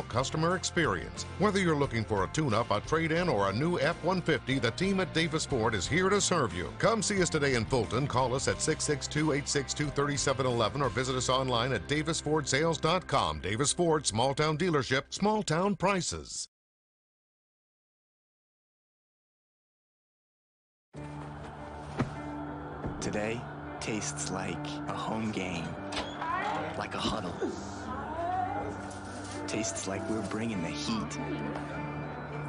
customer experience. Whether you're looking for a tune-up, a trade-in, or a new F-150, the team at Davis Ford is here to serve you. Come see us today in Fulton. Call us at 662-862-3711 or visit us online at davisfordsales.com. Davis Ford, small town dealership, small town prices. Today tastes like a home game, like a huddle. Tastes like we're bringing the heat,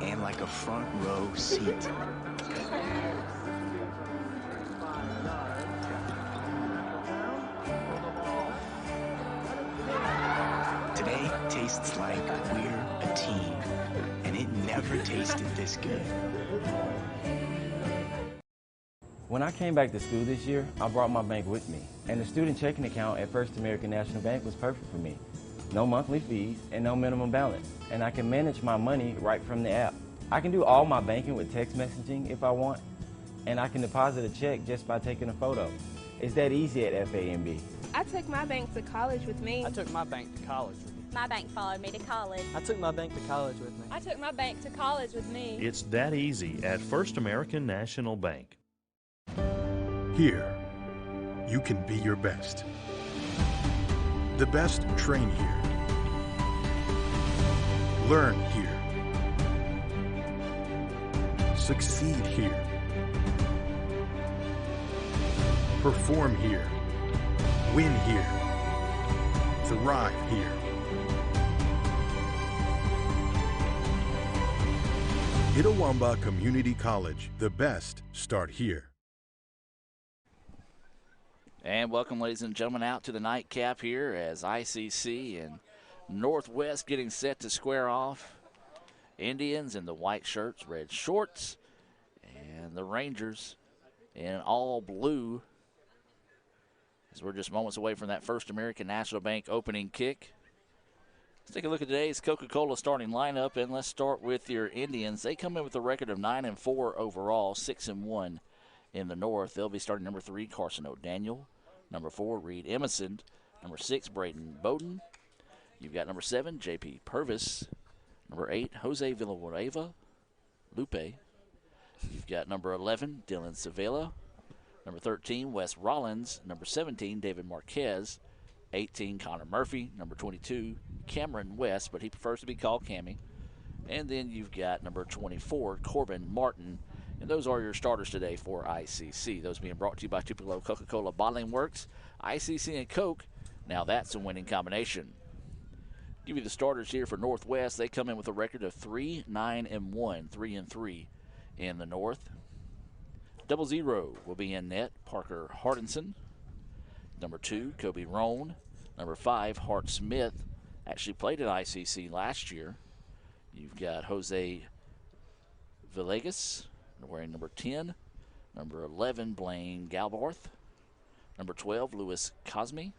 and like a front row seat. Today tastes like we're a team, and it never tasted this good. When I came back to school this year, I brought my bank with me, and the student checking account at First American National Bank was perfect for me. No monthly fees and no minimum balance, and I can manage my money right from the app. I can do all my banking with text messaging if I want, and I can deposit a check just by taking a photo. It's that easy at FAMB. I took my bank to college with me. I took my bank to college with me. My bank followed me to college. I took my bank to college with me. I took my bank to college with me. It's that easy at First American National Bank. Here, you can be your best. The best train here. Learn here. Succeed here. Perform here. Win here. Thrive here. Itawamba Community College. The best start here. And welcome, ladies and gentlemen, out to the nightcap here as ICC and Northwest getting set to square off. Indians in the white shirts, red shorts, and the Rangers in all blue. As we're just moments away from that First American National Bank opening kick. Let's take a look at today's Coca-Cola starting lineup, and let's start with your Indians. They come in with a record of 9-4 overall, 6-1 in the North. They'll be starting number 3, Carson O'Daniel. Number 4, Reed Emerson. Number 6, Braden Bowden. You've got number 7, J.P. Purvis. Number 8, Jose Villanueva Lupe. You've got number 11, Dylan Savela. Number 13, Wes Rollins. Number 17, David Marquez. 18, Connor Murphy. Number 22, Cameron West, but he prefers to be called Cammy. And then you've got number 24, Corbin Martin. And those are your starters today for ICC. Those being brought to you by Tupelo Coca-Cola Bottling Works. ICC and Coke, now that's a winning combination. Give you the starters here for Northwest. They come in with a record of 3-9-1, 3-3 in the North. 00 will be in net, Parker Hardinson. Number 2, Kobe Roan. Number 5, Hart Smith. Actually played at ICC last year. You've got Jose Villegas wearing number 10. Number 11, Blaine Galbarth. Number 12, Lewis Cosme.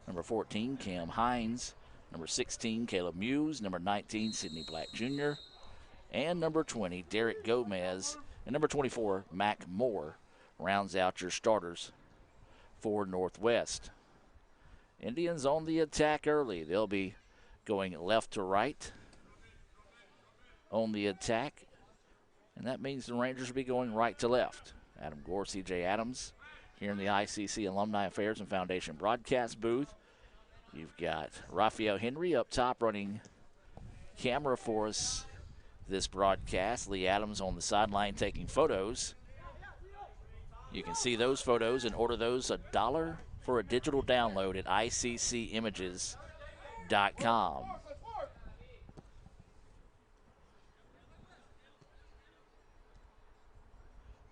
Number 14, Cam Hines. Number 16, Caleb Muse. Number 19, Sidney Black Jr. And number 20, Derek Gomez. And number 24, Mac Moore, rounds out your starters for Northwest. Indians on the attack early. They'll be going left to right on the attack. And that means the Rangers will be going right to left. Adam Gore, C.J. Adams here in the ICC Alumni Affairs and Foundation broadcast booth. You've got Rafael Henry up top running camera for us this broadcast. Lee Adams on the sideline taking photos. You can see those photos and order those $1 for a digital download at ICCimages.com.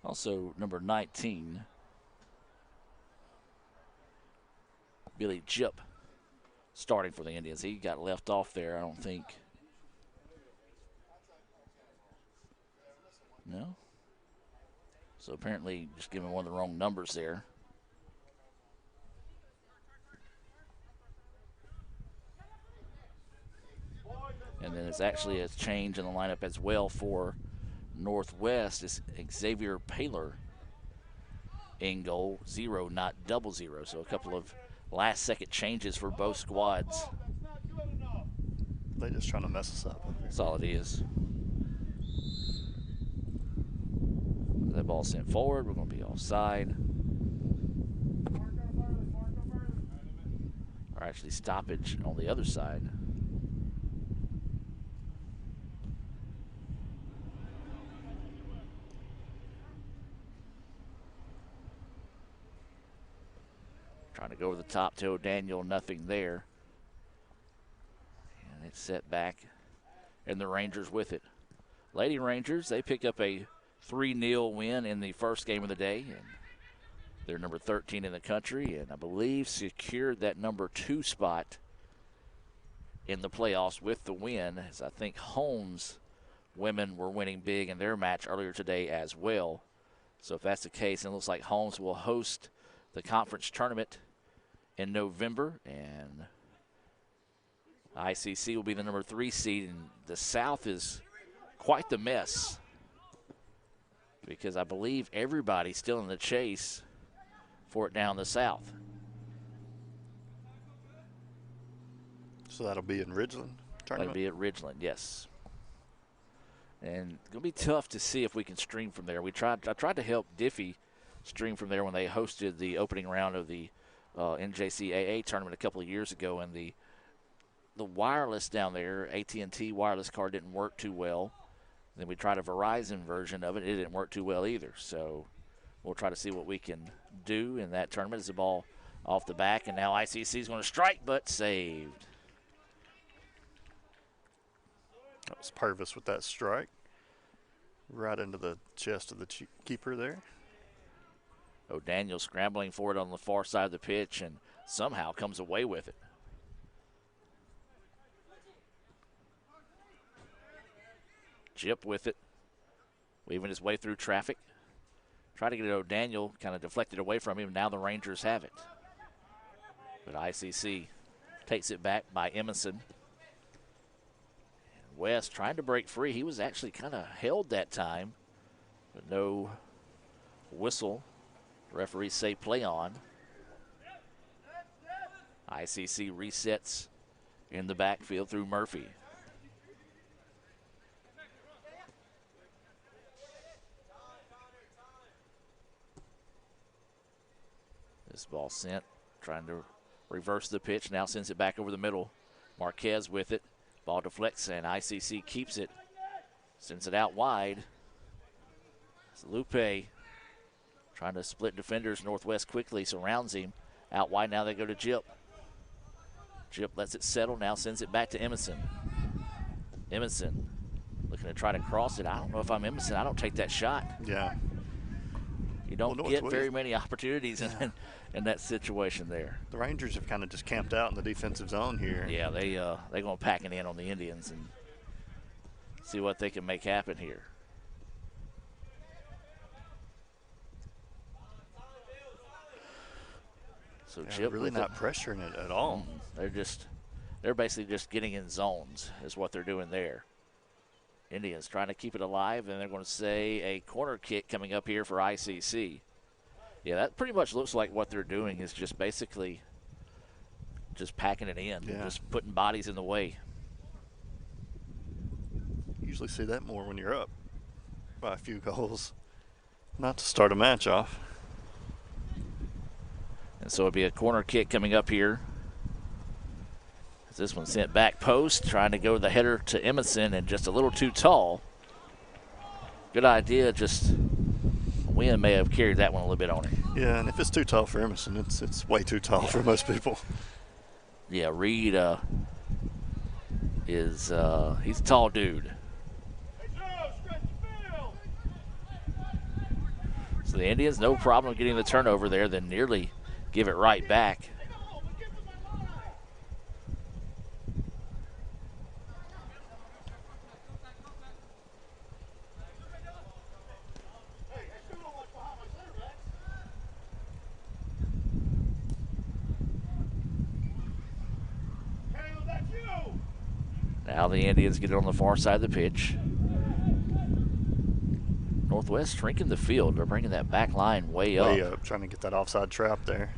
Also, number 19, Billy Jip, starting for the Indians. He got left off there, I don't think. No? So apparently just giving one of the wrong numbers there. And then it's actually a change in the lineup as well for Northwest. Is Xavier Paler in goal, 0, not 00. So a couple of last-second changes for both squads. They're just trying to mess us up. That's all it is. That ball sent forward. We're going to be offside. Or actually stoppage on the other side. Trying to go over the top to O'Daniel, nothing there. And it's set back, and the Rangers with it. Lady Rangers, they pick up a 3-0 win in the first game of the day, and they're number 13 in the country, and I believe secured that number 2 spot in the playoffs with the win, as I think Holmes women were winning big in their match earlier today as well. So if that's the case, it looks like Holmes will host the conference tournament in November, and ICC will be the number 3 seed, and the South is quite the mess because I believe everybody's still in the chase for it down the South. So that'll be in Ridgeland tournament? That'll be at Ridgeland, yes. And it's going to be tough to see if we can stream from there. I tried to help Diffie stream from there when they hosted the opening round of the NJCAA tournament a couple of years ago, and the wireless down there, AT&T wireless card didn't work too well. Then we tried a Verizon version of it. It didn't work too well either. So we'll try to see what we can do in that tournament. As the ball off the back, and now ICC is going to strike, but saved. That was Purvis with that strike. Right into the chest of the keeper there. O'Daniel scrambling for it on the far side of the pitch and somehow comes away with it. Jip with it, weaving his way through traffic. Try to get it O'Daniel, kind of deflected away from him. Now the Rangers have it. But ICC takes it back by Emerson. West trying to break free. He was actually kind of held that time, but no whistle. Referees say play on. ICC resets in the backfield through Murphy. This ball sent, trying to reverse the pitch. Now sends it back over the middle. Marquez with it. Ball deflects, and ICC keeps it. Sends it out wide. It's Lupe trying to split defenders. Northwest quickly surrounds him. Out wide now they go to Jip. Jip lets it settle, now sends it back to Emerson. Emerson looking to try to cross it. I don't know if I'm Emerson. I don't take that shot. Yeah. You don't get very many opportunities in that situation there. The Rangers have kind of just camped out in the defensive zone here. Yeah, they're going to pack it in on the Indians and see what they can make happen here. So Jip really not pressuring it at all. They're basically just getting in zones is what they're doing there. Indians trying to keep it alive, and they're going to say a corner kick coming up here for ICC. Yeah, that pretty much looks like what they're doing is just basically just packing it in, just putting bodies in the way. Usually see that more when you're up by a few goals. Not to start a match off. And so it'll be a corner kick coming up here. This one sent back post, trying to go the header to Emerson, and just a little too tall. Good idea, just wind may have carried that one a little bit on it. Yeah, and if it's too tall for Emerson, it's way too tall for most people. Yeah, Reed he's a tall dude. So the Indians, no problem getting the turnover there, then nearly give it right back. Now the Indians get it on the far side of the pitch. Northwest shrinking the field. They're bringing that back line way up. Way up, trying to get that offside trap there.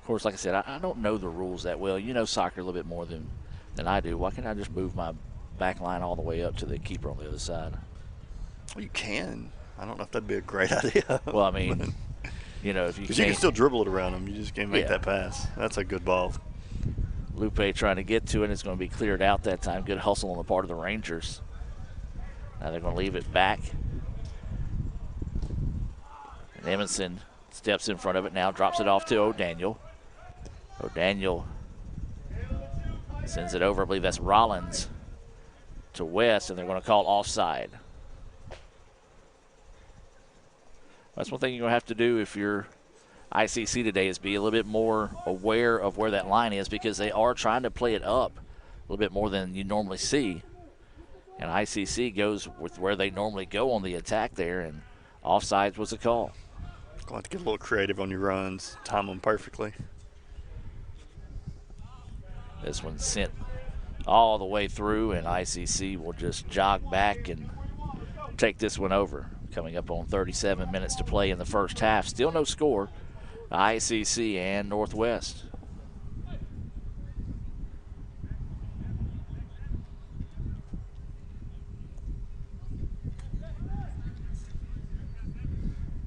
course, like I said, I don't know the rules that well. You know soccer a little bit more than I do. Why can't I just move my back line all the way up to the keeper on the other side? Well, you can. I don't know if that'd be a great idea. Well, I mean, you know, if you can still dribble it around him. You just can't make that pass. That's a good ball. Lupe trying to get to it. It's going to be cleared out that time. Good hustle on the part of the Rangers. Now they're going to leave it back. And Emerson steps in front of it now, drops it off to O'Daniel. O'Daniel sends it over. I believe that's Rollins to West, and they're going to call offside. That's one thing you're going to have to do if you're ICC today, is be a little bit more aware of where that line is, because they are trying to play it up a little bit more than you normally see. And ICC goes with where they normally go on the attack there, and offsides was the call. Going to have to get a little creative on your runs, time them perfectly. This one's sent all the way through, and ICC will just jog back and take this one over. Coming up on 37 minutes to play in the first half. Still no score. ICC and Northwest.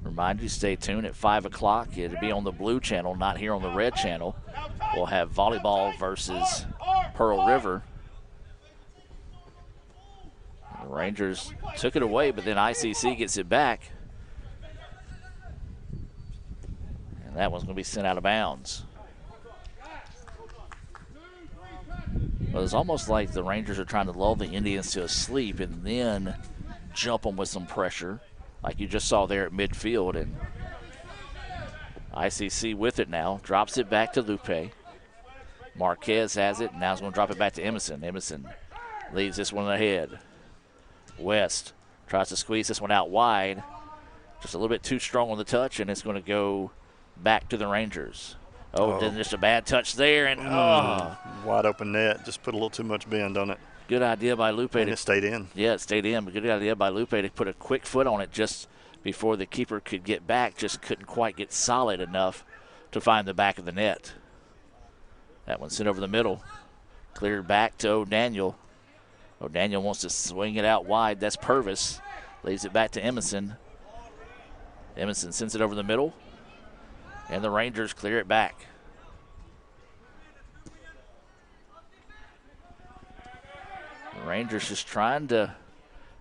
Remind you, stay tuned at 5 o'clock. It'll be on the blue channel, not here on the red channel. We'll have volleyball versus Pearl River. The Rangers took it away, but then ICC gets it back. And that one's going to be sent out of bounds. Well, it's almost like the Rangers are trying to lull the Indians to a sleep and then jump them with some pressure, like you just saw there at midfield. And ICC with it now, drops it back to Lupe. Marquez has it, and now he's going to drop it back to Emerson. Emerson leaves this one ahead. West tries to squeeze this one out wide. Just a little bit too strong on the touch, and it's going to go back to the Rangers. Then just a bad touch there, and wide open net. Just put a little too much bend on it. Good idea by Lupe. And it stayed in. Yeah, it stayed in, but good idea by Lupe to put a quick foot on it just before the keeper could get back. Just couldn't quite get solid enough to find the back of the net. That one sent over the middle. Cleared back to O'Daniel. O'Daniel wants to swing it out wide. That's Purvis. Leaves it back to Emerson. Emerson sends it over the middle. And the Rangers clear it back. The Rangers just trying to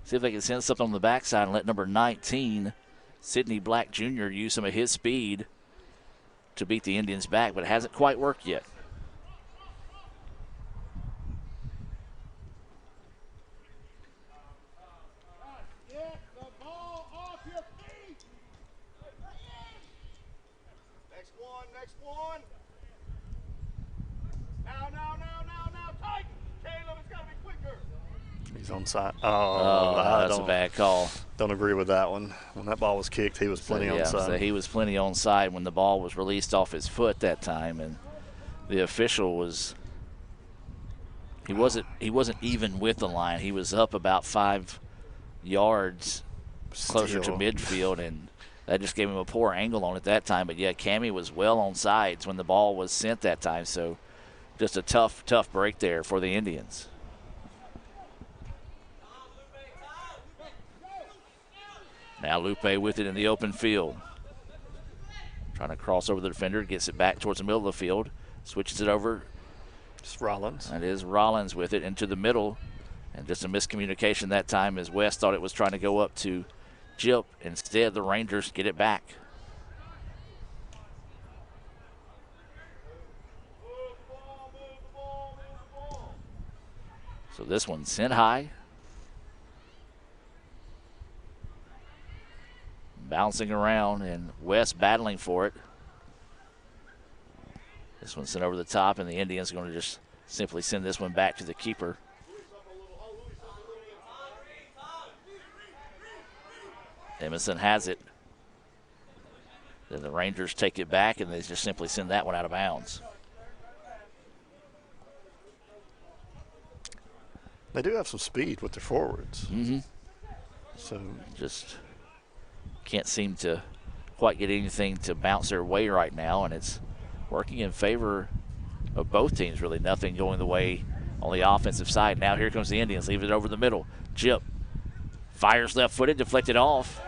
see if they can send something on the backside and let number 19, Sidney Black Jr., use some of his speed to beat the Indians back, but it hasn't quite worked yet. He's onside. That's a bad call. Don't agree with that one. When that ball was kicked, he was plenty onside. So he was plenty onside when the ball was released off his foot that time, and the official was he wasn't even with the line. He was up about 5 yards closer to midfield, and that just gave him a poor angle on it that time. But yeah, Cammy was well on sides when the ball was sent that time. So just a tough break there for the Indians. Now Lupe with it in the open field. Trying to cross over the defender, gets it back towards the middle of the field, switches it over. It's Rollins. That is Rollins with it into the middle. And just a miscommunication that time as West thought it was trying to go up to Jip. Instead, the Rangers get it back. So this one sent high. Bouncing around, and West battling for it. This one sent over the top, and the Indians are going to just simply send this one back to the keeper. Emerson has it. Then the Rangers take it back, and they just simply send that one out of bounds. They do have some speed with their forwards. Mm-hmm. So just can't seem to quite get anything to bounce their way right now, and it's working in favor of both teams, really. Nothing going the way on the offensive side. Now here comes the Indians, leave it over the middle. Jip fires left-footed, deflected off.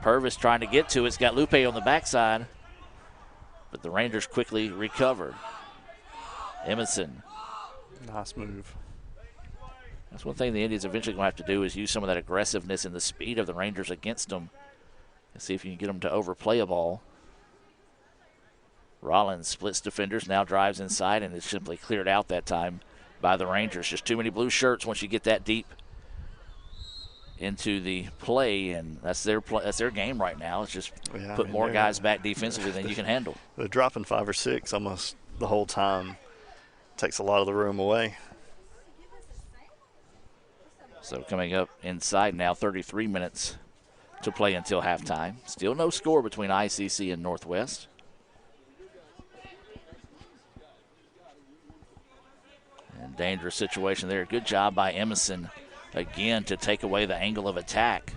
Purvis trying to get to it. It's got Lupe on the backside, but the Rangers quickly recover. Emerson. Nice move. That's one thing the Indians eventually going to have to do is use some of that aggressiveness and the speed of the Rangers against them and see if you can get them to overplay a ball. Rollins splits defenders, now drives inside, and it's simply cleared out that time by the Rangers. Just too many blue shirts once you get that deep into the play, and that's their game right now. It's just put more guys back defensively than you can handle. They're dropping 5 or 6 almost the whole time. Takes a lot of the room away. So coming up inside now, 33 minutes to play until halftime. Still no score between ICC and Northwest. And dangerous situation there. Good job by Emerson again to take away the angle of attack.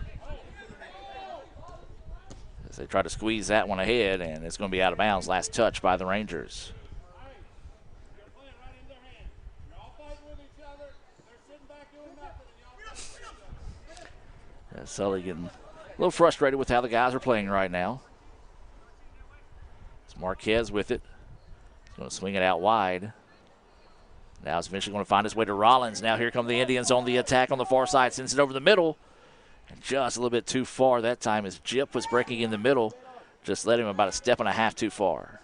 As they try to squeeze that one ahead, and it's going to be out of bounds. Last touch by the Rangers. Sully getting a little frustrated with how the guys are playing right now. It's Marquez with it. He's going to swing it out wide. Now it's eventually going to find his way to Rollins. Now here come the Indians on the attack on the far side. Sends it over the middle. And just a little bit too far that time as Jip was breaking in the middle. Just led him about a step and a half too far.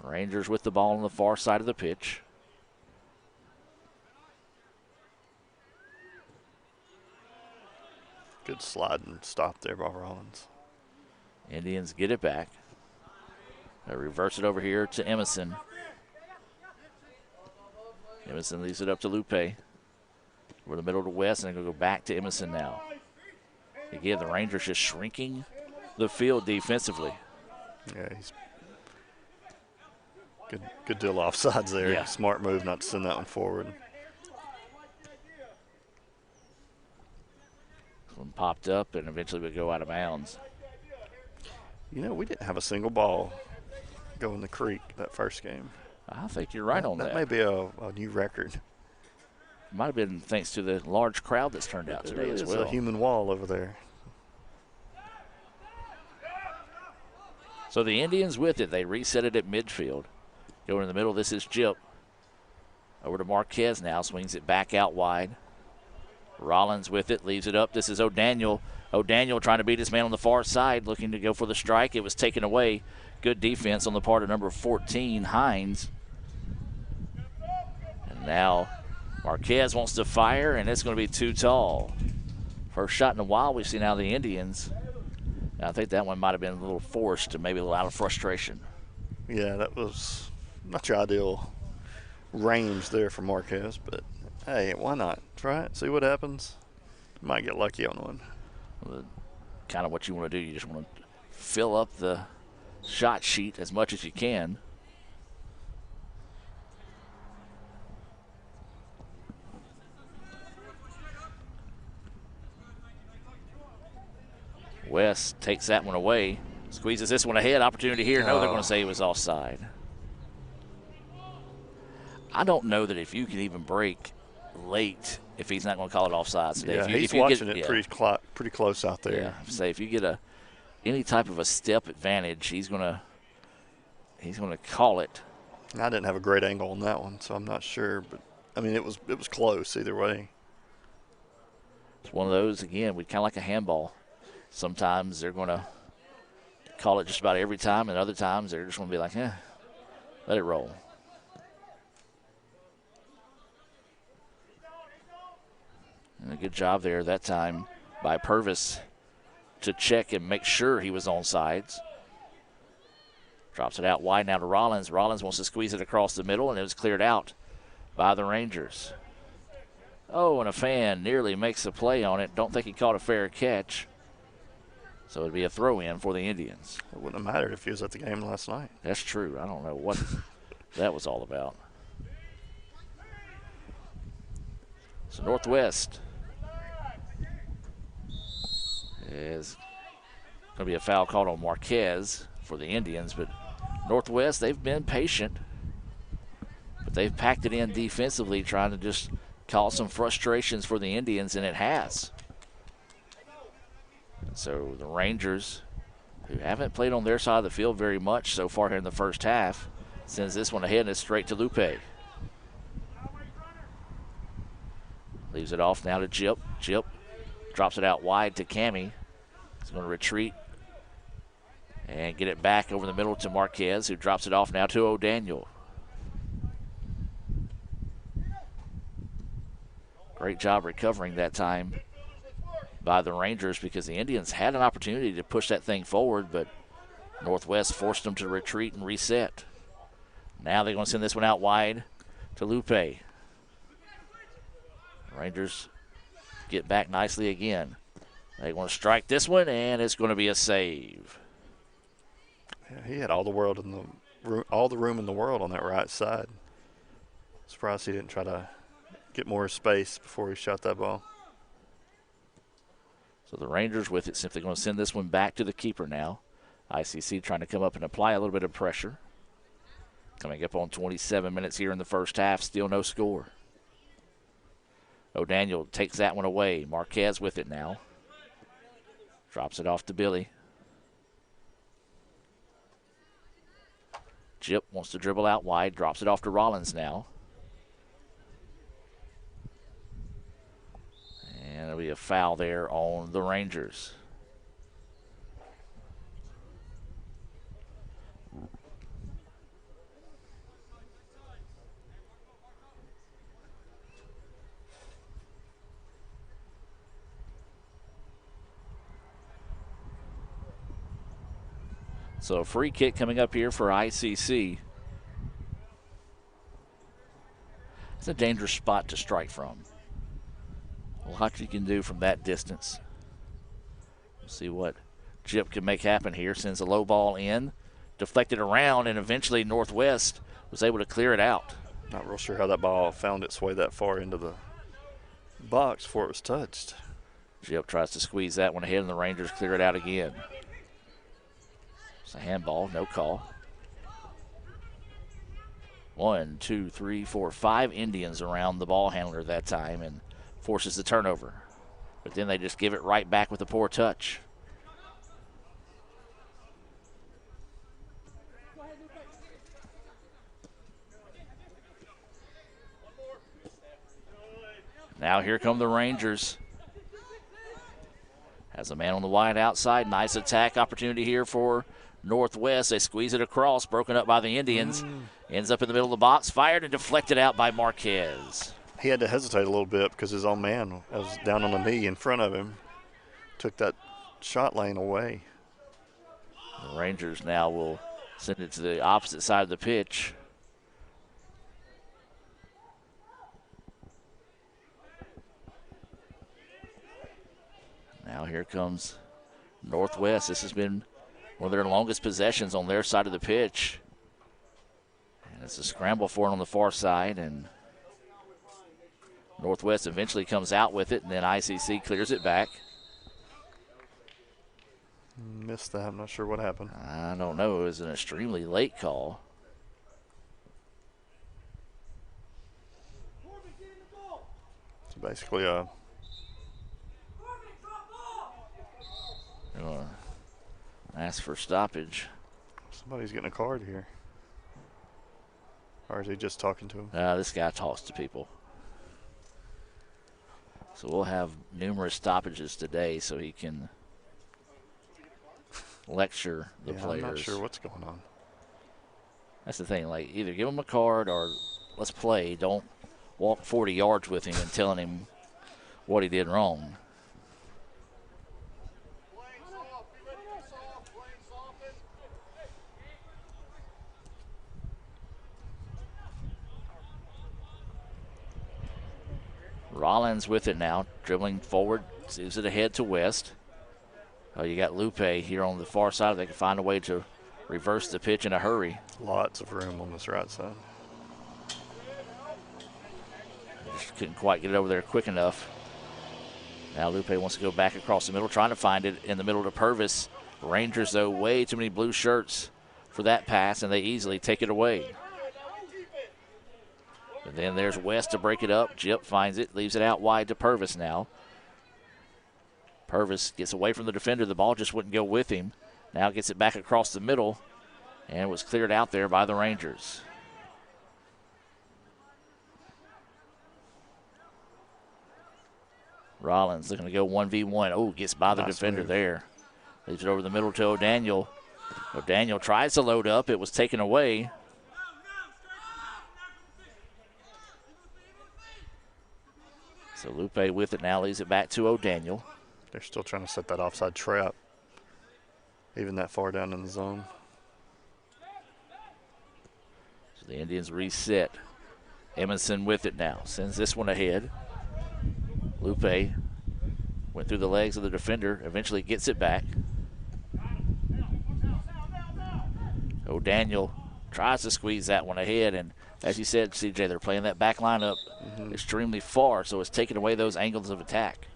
Rangers with the ball on the far side of the pitch. Good slide and stop there by Rollins. Indians get it back. They reverse it over here to Emerson. Emerson leaves it up to Lupe. We're the middle to West, and they're going to go back to Emerson now. Again, the Rangers just shrinking the field defensively. Yeah, he's good deal of offsides there. Yeah. Smart move not to send that one forward. One popped up and eventually would go out of bounds. You know, we didn't have a single ball go in the creek that first game. I think you're right on that. That may be a new record. Might have been thanks to the large crowd that's turned out today as well. There's a human wall over there. So the Indians with it. They reset it at midfield. Going in the middle, this is Jip. Over to Marquez now, swings it back out wide. Rollins with it, leaves it up. This is O'Daniel. O'Daniel trying to beat his man on the far side, looking to go for the strike. It was taken away. Good defense on the part of number 14, Hines. And now Marquez wants to fire, and it's going to be too tall. First shot in a while we've seen out of the Indians. And I think that one might have been a little forced and maybe a little out of frustration. Yeah, that was not your ideal range there for Marquez, but hey, why not? Try it, see what happens. Might get lucky on one. Well, kind of what you want to do. You just want to fill up the shot sheet as much as you can. West takes that one away. Squeezes this one ahead. Opportunity here. No, they're going to say it was offside. I don't know that if you can even break late, if he's not going to call it offside today. Yeah, if you, he's if you watching get, it pretty close out there. Yeah, say if you get any type of a step advantage, he's going to call it. I didn't have a great angle on that one, so I'm not sure. But I mean, it was close either way. It's one of those again. We kind of like a handball. Sometimes they're going to call it just about every time, and other times they're just going to be like, let it roll. And a good job there that time by Purvis to check and make sure he was on sides. Drops it out wide now to Rollins. Rollins wants to squeeze it across the middle, and it was cleared out by the Rangers. Oh, and a fan nearly makes a play on it. Don't think he caught a fair catch. So it'd be a throw-in for the Indians. It wouldn't have mattered if he was at the game last night. That's true. I don't know what that was all about. So Northwest Is going to be a foul called on Marquez for the Indians, but Northwest, they've been patient, but they've packed it in defensively, trying to just cause some frustrations for the Indians, and it has. So the Rangers, who haven't played on their side of the field very much so far here in the first half, sends this one ahead and it's straight to Lupe. Leaves it off now to Jip. Jip drops it out wide to Cammie. He's going to retreat and get it back over the middle to Marquez, who drops it off now to O'Daniel. Great job recovering that time by the Rangers, because the Indians had an opportunity to push that thing forward, but Northwest forced them to retreat and reset. Now they're going to send this one out wide to Lupe. Rangers get back nicely again. They want to strike this one, and it's going to be a save. Yeah, he had all the room in the world on that right side. Surprised he didn't try to get more space before he shot that ball. So the Rangers with it, simply going to send this one back to the keeper now. ICC trying to come up and apply a little bit of pressure. Coming up on 27 minutes here in the first half, still no score. O'Daniel takes that one away. Marquez with it now. Drops it off to Billy. Jip wants to dribble out wide, drops it off to Rollins now. And there'll be a foul there on the Rangers. So a free kick coming up here for ICC. It's a dangerous spot to strike from. A lot you can do from that distance. We'll see what Jip can make happen here. Sends a low ball in, deflected around, and eventually Northwest was able to clear it out. Not real sure how that ball found its way that far into the box before it was touched. Jip tries to squeeze that one ahead, and the Rangers clear it out again. It's a handball, no call. 1, 2, 3, 4, 5 Indians around the ball handler that time, and forces the turnover. But then they just give it right back with a poor touch. Now here come the Rangers. Has a man on the wide outside. Nice attack opportunity here for Northwest. They squeeze it across, broken up by the Indians. Ends up in the middle of the box, fired and deflected out by Marquez. He had to hesitate a little bit because his own man was down on a knee in front of him. Took that shot lane away. The Rangers now will send it to the opposite side of the pitch. Now here comes Northwest. This has been one of their longest possessions on their side of the pitch. And it's a scramble for it on the far side, and Northwest eventually comes out with it, and then ICC clears it back. Missed that. I'm not sure what happened. I don't know. It was an extremely late call. So basically ask for stoppage. Somebody's getting a card here. Or is he just talking to him? This guy talks to people. So we'll have numerous stoppages today so he can lecture the players. I'm not sure what's going on. That's the thing. Like, either give him a card or let's play. Don't walk 40 yards with him and telling him what he did wrong. Rollins with it now, dribbling forward, moves it ahead to West. Oh, you got Lupe here on the far side. They can find a way to reverse the pitch in a hurry. Lots of room on this right side. Just couldn't quite get it over there quick enough. Now Lupe wants to go back across the middle, trying to find it in the middle to Purvis. Rangers, though, way too many blue shirts for that pass, and they easily take it away. And then there's West to break it up. Jip finds it, leaves it out wide to Purvis now. Purvis gets away from the defender. The ball just wouldn't go with him. Now gets it back across the middle, and it was cleared out there by the Rangers. Rollins looking to go 1v1. Oh, gets by the defender there. Leaves it over the middle to O'Daniel. O'Daniel tries to load up. It was taken away. So Lupe with it now, leaves it back to O'Daniel. They're still trying to set that offside trap, even that far down in the zone. So the Indians reset. Emerson with it now, sends this one ahead. Lupe went through the legs of the defender, eventually gets it back. O'Daniel tries to squeeze that one ahead, and as you said, CJ, they're playing that back lineup extremely far, so it's taking away those angles of attack.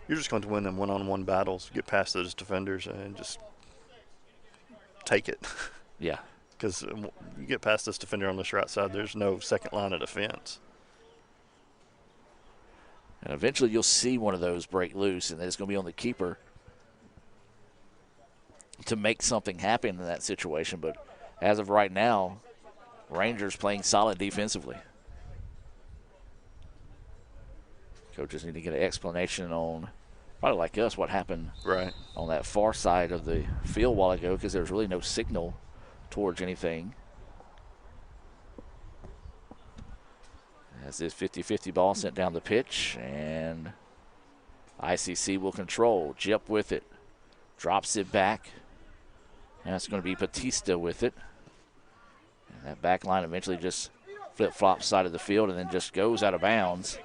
You're just going to win them one-on-one battles, get past those defenders, and just take it. Yeah. Because you get past this defender on this right side, there's no second line of defense. And eventually you'll see one of those break loose, and it's going to be on the keeper to make something happen in that situation. But as of right now, Rangers playing solid defensively. Coaches need to get an explanation on, probably like us, what happened on that far side of the field a while ago, because there's really no signal towards anything. As this 50-50 ball sent down the pitch, and ICC will control. Jip with it. Drops it back. And it's going to be Batista with it. And that back line eventually just flip-flops side of the field and then just goes out of bounds.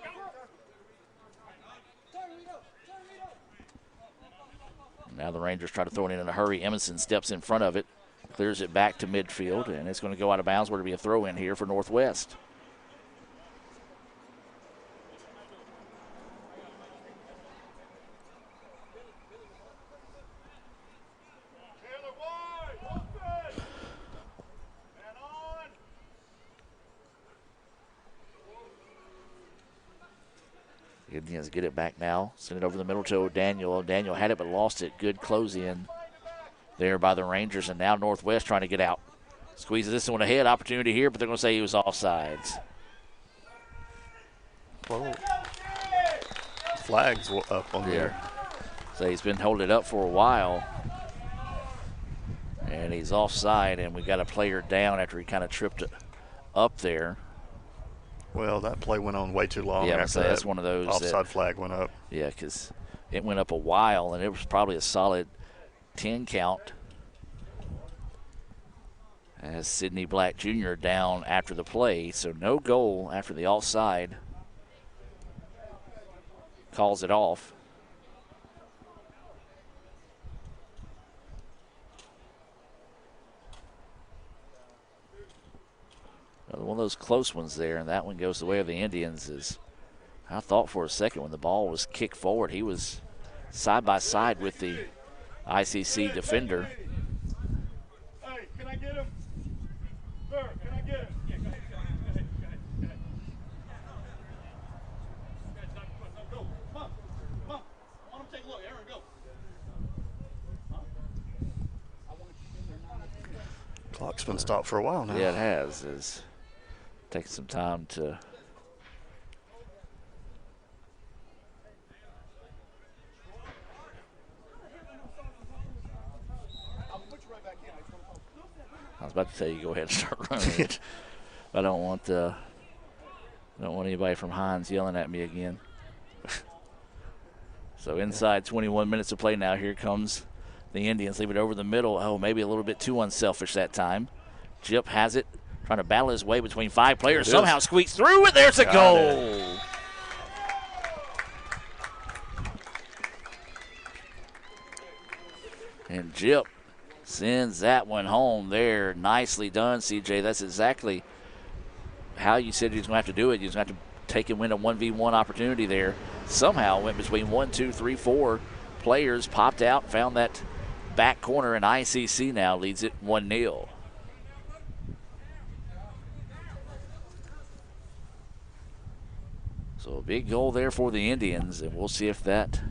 Now the Rangers try to throw it in a hurry. Emerson steps in front of it, clears it back to midfield, and it's going to go out of bounds. Where to be a throw-in here for Northwest. Indians get it back now. Send it over the middle to O'Daniel. O'Daniel had it but lost it. Good close in there by the Rangers. And now Northwest trying to get out. Squeezes this one ahead. Opportunity here, but they're going to say he was offsides. Whoa. Flags up on there. So he's been holding it up for a while. And he's offside, and we got a player down after he kind of tripped it up there. Well, that play went on way too long. Yeah, after that's one of those offside flag went up. Yeah, because it went up a while, and it was probably a solid 10 count. As Sidney Black Jr. down after the play, so no goal after the offside. Calls it off. One of those close ones there, and that one goes the way of the Indians. Is I thought for a second when the ball was kicked forward, he was side by side with the ICC defender. Hey, can I get him? Sir, can I get him? Yeah, go ahead. Go. Come on. I want him to take a look. Aaron, go. Clock's been stopped for a while now. Yeah, it has. It's taking some time to. I was about to tell you go ahead and start running it. I don't want anybody from Hines yelling at me again. So inside 21 minutes to play now. Here comes the Indians. Leave it over the middle. Oh, maybe a little bit too unselfish that time. Jip has it. Trying to battle his way between 5 players. Somehow squeaks through, and there's a goal. And Jip sends that one home there. Nicely done, CJ. That's exactly how you said he was going to have to do it. He was going to have to take and win a 1v1 opportunity there. Somehow went between 1, 2, 3, 4 players, popped out, found that back corner, and ICC now leads it 1-0. So a big goal there for the Indians, and we'll see if that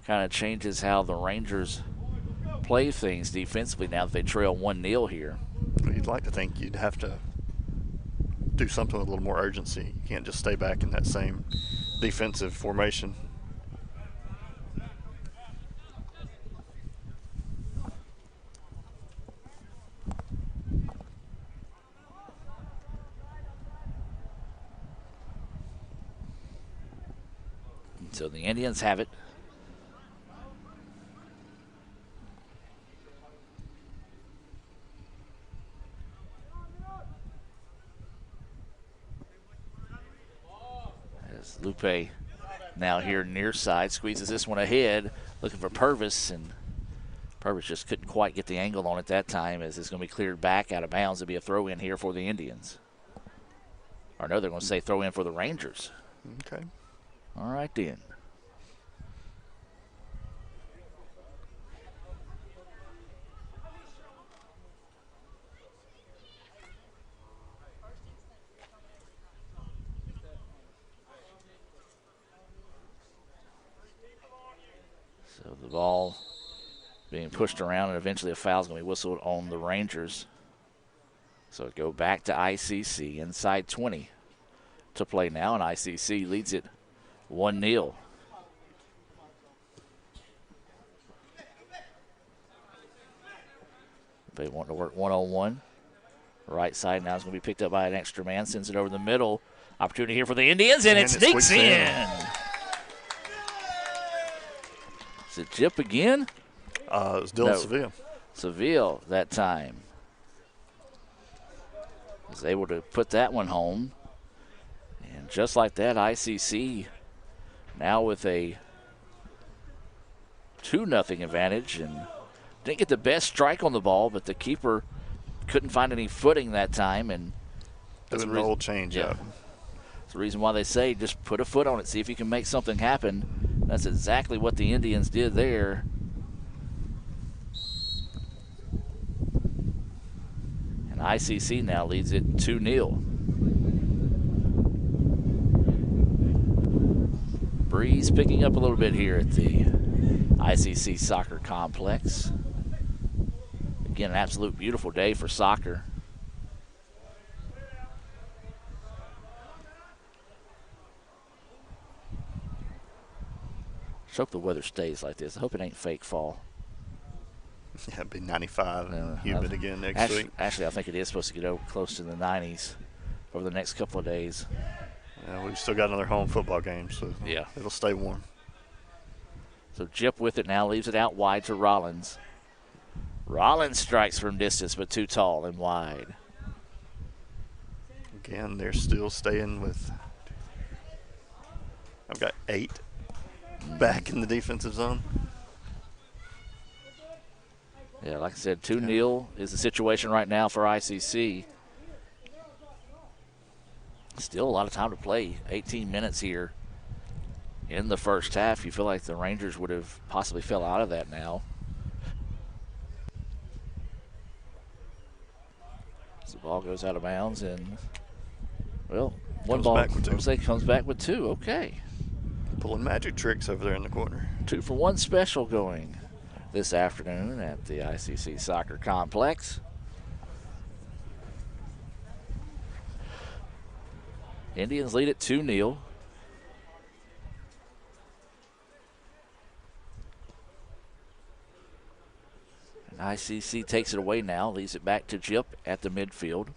kind of changes how the Rangers play things defensively now that they trail 1-0 here. You'd like to think you'd have to do something with a little more urgency. You can't just stay back in that same defensive formation. So the Indians have it. As Lupe now here near side squeezes this one ahead, looking for Purvis, and Purvis just couldn't quite get the angle on it that time, as it's going to be cleared back out of bounds. It'll be a throw in here for the Indians. Or no, they're going to say throw in for the Rangers. Okay. All right then. So the ball being pushed around, and eventually a foul is going to be whistled on the Rangers. So go back to ICC, inside 20 to play now, and ICC leads it 1-0. They want to work one-on-one. Right side now is going to be picked up by an extra man, sends it over the middle. Opportunity here for the Indians, and it sneaks in. Is it Jip again? It was Dylan Seville. Seville that time was able to put that one home. And just like that, ICC now with a 2-0 advantage, and didn't get the best strike on the ball, but the keeper couldn't find any footing that time. And that's an old change up. That's the reason why they say just put a foot on it, see if you can make something happen. That's exactly what the Indians did there. And ICC now leads it 2-0. Breeze picking up a little bit here at the ICC Soccer Complex. Again, an absolute beautiful day for soccer. Let's hope the weather stays like this. I hope it ain't fake fall. Yeah, it'd be 95 and humid again next week. Actually, I think it is supposed to get over close to the 90s over the next couple of days. Yeah, we've still got another home football game, so yeah, it'll stay warm. So Jip with it now, leaves it out wide to Rollins. Rollins strikes from distance, but too tall and wide. Again, they're still staying with, I've got 8 back in the defensive zone. Yeah, like I said, 2-0 is the situation right now for ICC. Still a lot of time to play. 18 minutes here in the first half. You feel like the Rangers would have possibly fell out of that now. So the ball goes out of bounds, and, well, one ball comes back with 2. Okay. Pulling magic tricks over there in the corner. 2-for-1 special going this afternoon at the ICC Soccer Complex. Indians lead at 2-0. And ICC takes it away now, leaves it back to Jip at the midfield.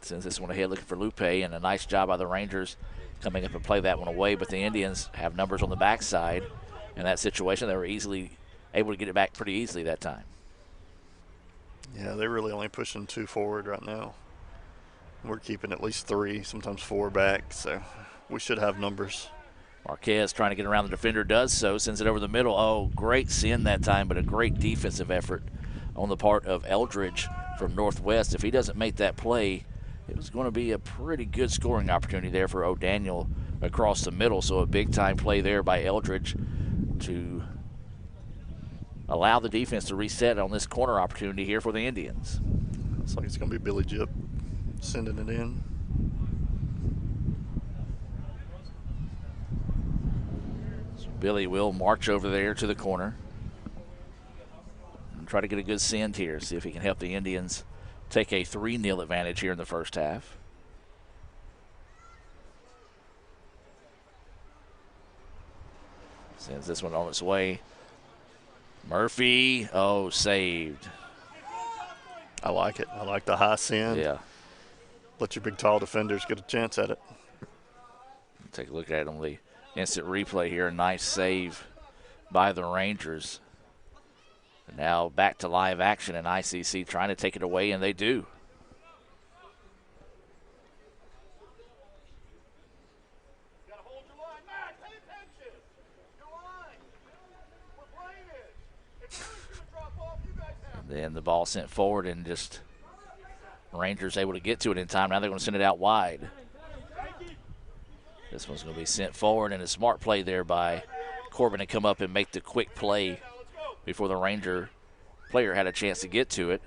Sends this one ahead looking for Lupe, and a nice job by the Rangers coming up and play that one away. But the Indians have numbers on the backside. In that situation, they were easily able to get it back pretty easily that time. Yeah, they're really only pushing 2 forward right now. We're keeping at least 3, sometimes 4 back, so we should have numbers. Marquez trying to get around the defender, does so, sends it over the middle. Oh, great send that time, but a great defensive effort on the part of Eldridge from Northwest. If he doesn't make that play, It was going to be a pretty good scoring opportunity there for O'Daniel across the middle, so a big-time play there by Eldridge to allow the defense to reset on this corner opportunity here for the Indians. Looks like it's going to be Billy Jip sending it in. So Billy will march over there to the corner and try to get a good send here, see if he can help the Indians take a 3-0 advantage here in the first half. Sends this one on its way. Murphy, oh, saved. I like it. I like the high send. Yeah. Let your big, tall defenders get a chance at it. Take a look at it on the instant replay here. A nice save by the Rangers. And now back to live action, and ICC trying to take it away, and they do. Then the ball sent forward, and just Rangers able to get to it in time. Now they're going to send it out wide. This one's going to be sent forward, and a smart play there by Corbin to come up and make the quick play before the Ranger player had a chance to get to it.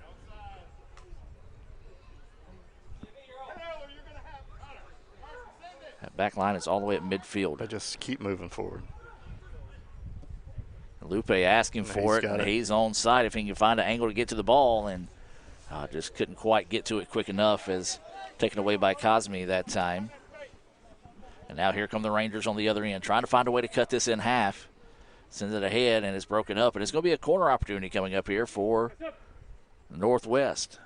That back line is all the way at midfield. They just keep moving forward. Lupe asking for it, and he's on side if he can find an angle to get to the ball, and just couldn't quite get to it quick enough, as taken away by Cosme that time. And now here come the Rangers on the other end, trying to find a way to cut this in half. Sends it ahead, and it's broken up, and it's going to be a corner opportunity coming up here for Northwest.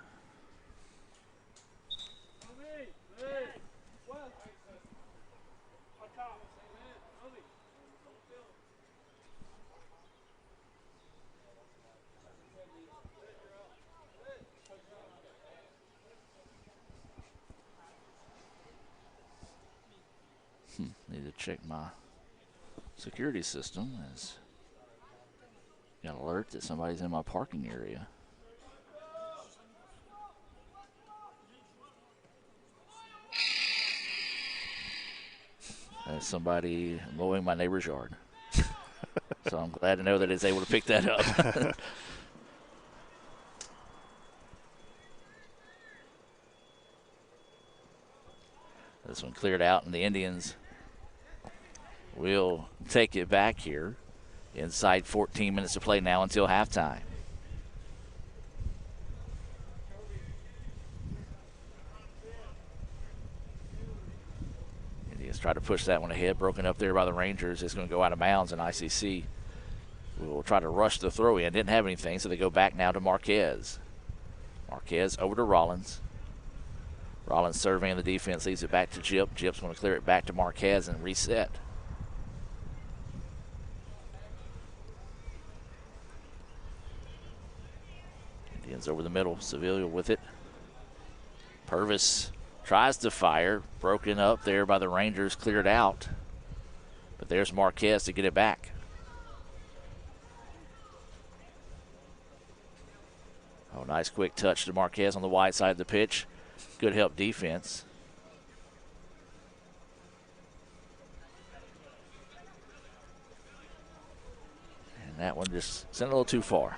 Need to check my security system, as got an alert that somebody's in my parking area. There's somebody mowing my neighbor's yard. So I'm glad to know that it's able to pick that up. This one cleared out, and the Indians will take it back here inside 14 minutes to play now until halftime. Indians try to push that one ahead, broken up there by the Rangers. It's going to go out of bounds, and ICC will try to rush the throw in. Didn't have anything, so they go back now to Marquez. Marquez over to Rollins. Rollins surveying the defense, leaves it back to Jip. Jip's going to clear it back to Marquez and reset. Indians over the middle. Sevilla with it. Purvis tries to fire. Broken up there by the Rangers. Cleared out. But there's Marquez to get it back. Oh, nice quick touch to Marquez on the wide side of the pitch. Good help defense. And that one just sent a little too far.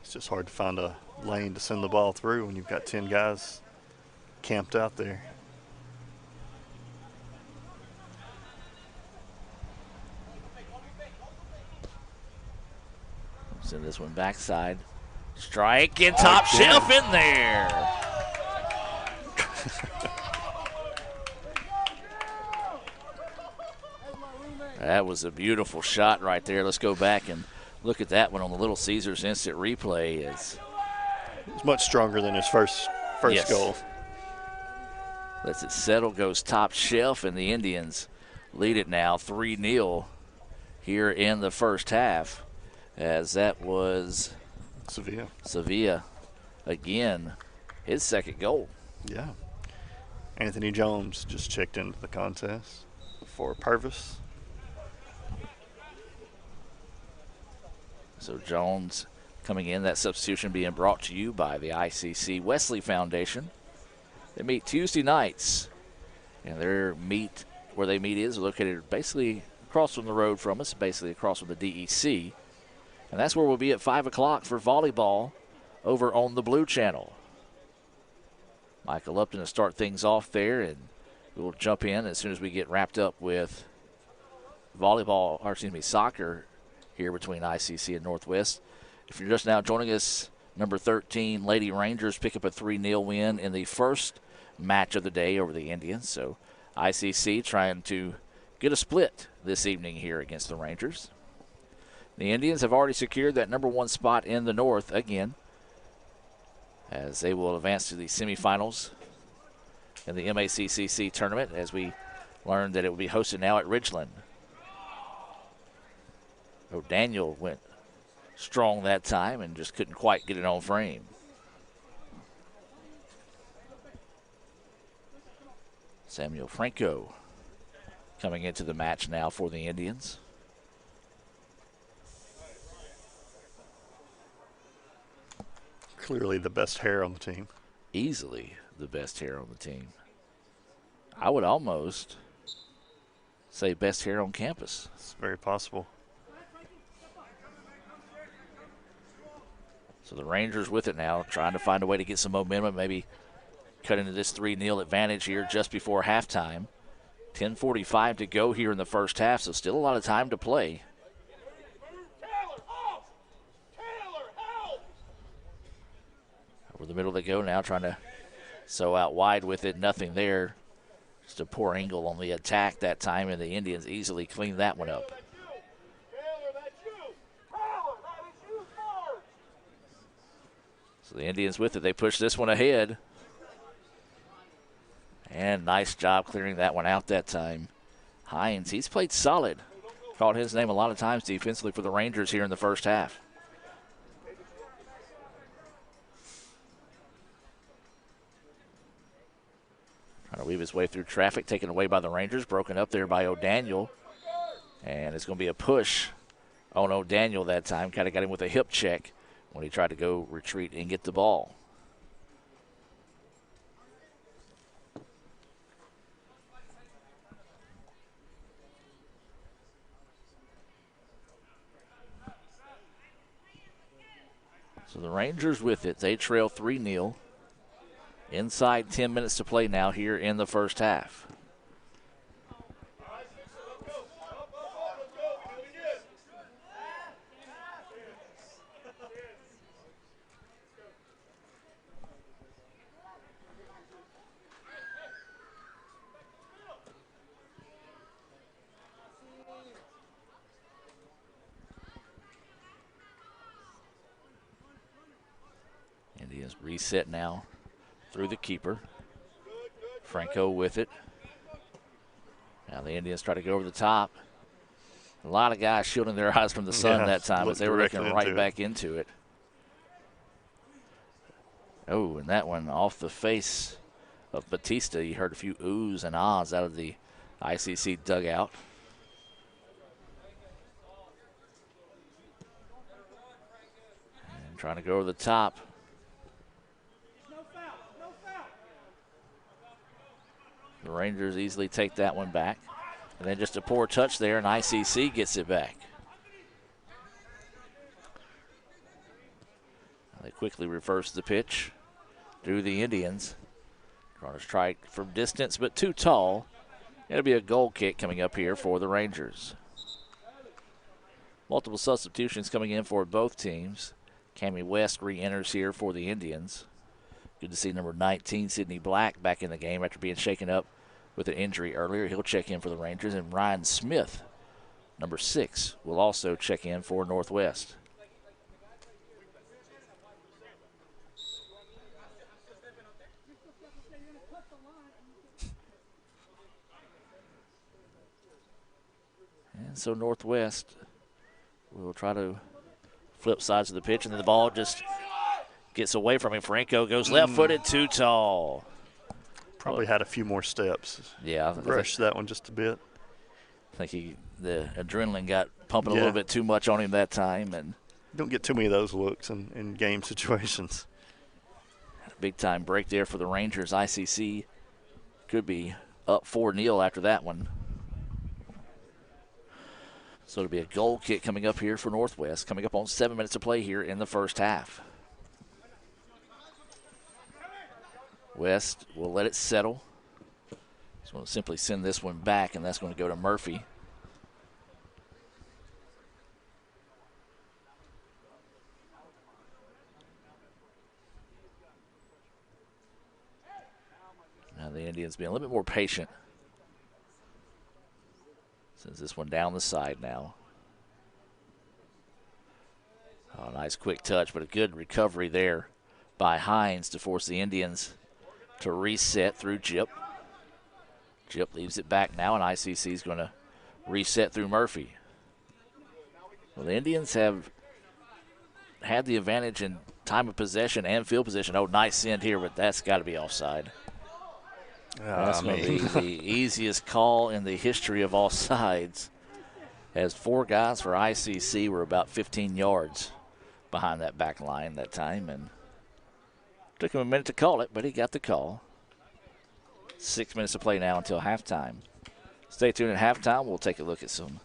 It's just hard to find a lane to send the ball through when you've got 10 guys camped out there. Send this one backside. Strike and top shelf in there. That was a beautiful shot right there. Let's go back and look at that one on the Little Caesars instant replay. It's much stronger than his first yes. goal. Lets it settle, goes top shelf, and the Indians lead it now 3-0 here in the first half, as that was Sevilla again, his second goal. Yeah. Anthony Jones just checked into the contest for Purvis. So Jones coming in. That substitution being brought to you by the ICC Wesley Foundation. They meet Tuesday nights, and their meet, where they meet, is located basically across from the road from us, basically across from the DEC. And that's where we'll be at 5 o'clock for volleyball over on the Blue Channel. Michael Upton to start things off there, and we'll jump in as soon as we get wrapped up with soccer here between ICC and Northwest. If you're just now joining us, number 13, Lady Rangers pick up a 3-0 win in the first match of the day over the Indians. So ICC trying to get a split this evening here against the Rangers. The Indians have already secured that number 1 spot in the North again, as they will advance to the semifinals in the MACCC tournament, as we learned that it will be hosted now at Ridgeland. O'Daniel went strong that time and just couldn't quite get it on frame. Samuel Franco coming into the match now for the Indians. Clearly the best hair on the team. Easily the best hair on the team. I would almost say best hair on campus. It's very possible. So the Rangers with it now, trying to find a way to get some momentum, maybe cut into this 3-0 advantage here just before halftime. 10:45 to go here in the first half, so still a lot of time to play. Over the middle they go now, trying to sew out wide with it. Nothing there. Just a poor angle on the attack that time, and the Indians easily cleaned that one up. So the Indians with it. They push this one ahead. And nice job clearing that one out that time. Hines, he's played solid. Called his name a lot of times defensively for the Rangers here in the first half. Trying to weave his way through traffic, taken away by the Rangers. Broken up there by O'Daniel. And it's going to be a push on O'Daniel that time. Kind of got him with a hip check when he tried to go retreat and get the ball. So the Rangers with it. They trail 3-0. Inside 10 minutes to play now here in the first half. Indians reset now through the keeper. Franco with it. Now the Indians try to go over the top. A lot of guys shielding their eyes from the sun that time, as they were looking right back into it. Oh, and that one off the face of Batista. You heard a few oohs and ahs out of the ICC dugout. And trying to go over the top. The Rangers easily take that one back. And then just a poor touch there, and ICC gets it back. They quickly reverse the pitch to the Indians. Trying to strike from distance, but too tall. It'll be a goal kick coming up here for the Rangers. Multiple substitutions coming in for both teams. Cammie West re-enters here for the Indians. Good to see number 19, Sydney Black, back in the game after being shaken up with an injury earlier. He'll check in for the Rangers. And Ryan Smith, number 6, will also check in for Northwest. And so Northwest will try to flip sides of the pitch, and then the ball just gets away from him. Franco goes left-footed, too tall. Probably had a few more steps. Yeah. Rushed that one just a bit. I think the adrenaline got pumping a little bit too much on him that time, and don't get too many of those looks in game situations. Big time break there for the Rangers. ICC could be up 4-0 after that one. So it'll be a goal kick coming up here for Northwest, coming up on 7 minutes of play here in the first half. West will let it settle. Just going to simply send this one back, and that's going to go to Murphy. Now the Indians being a little bit more patient. Sends this one down the side now. Oh, nice quick touch, but a good recovery there by Hines to force the Indians to reset through Jip. Jip leaves it back now, and ICC is going to reset through Murphy. Well, the Indians have had the advantage in time of possession and field position. Oh, nice send here, but that's got to be offside. That's going to be the easiest call in the history of offsides, as 4 guys for ICC were about 15 yards behind that back line that time, and took him a minute to call it, but he got the call. 6 minutes to play now until halftime. Stay tuned at halftime. We'll take a look at some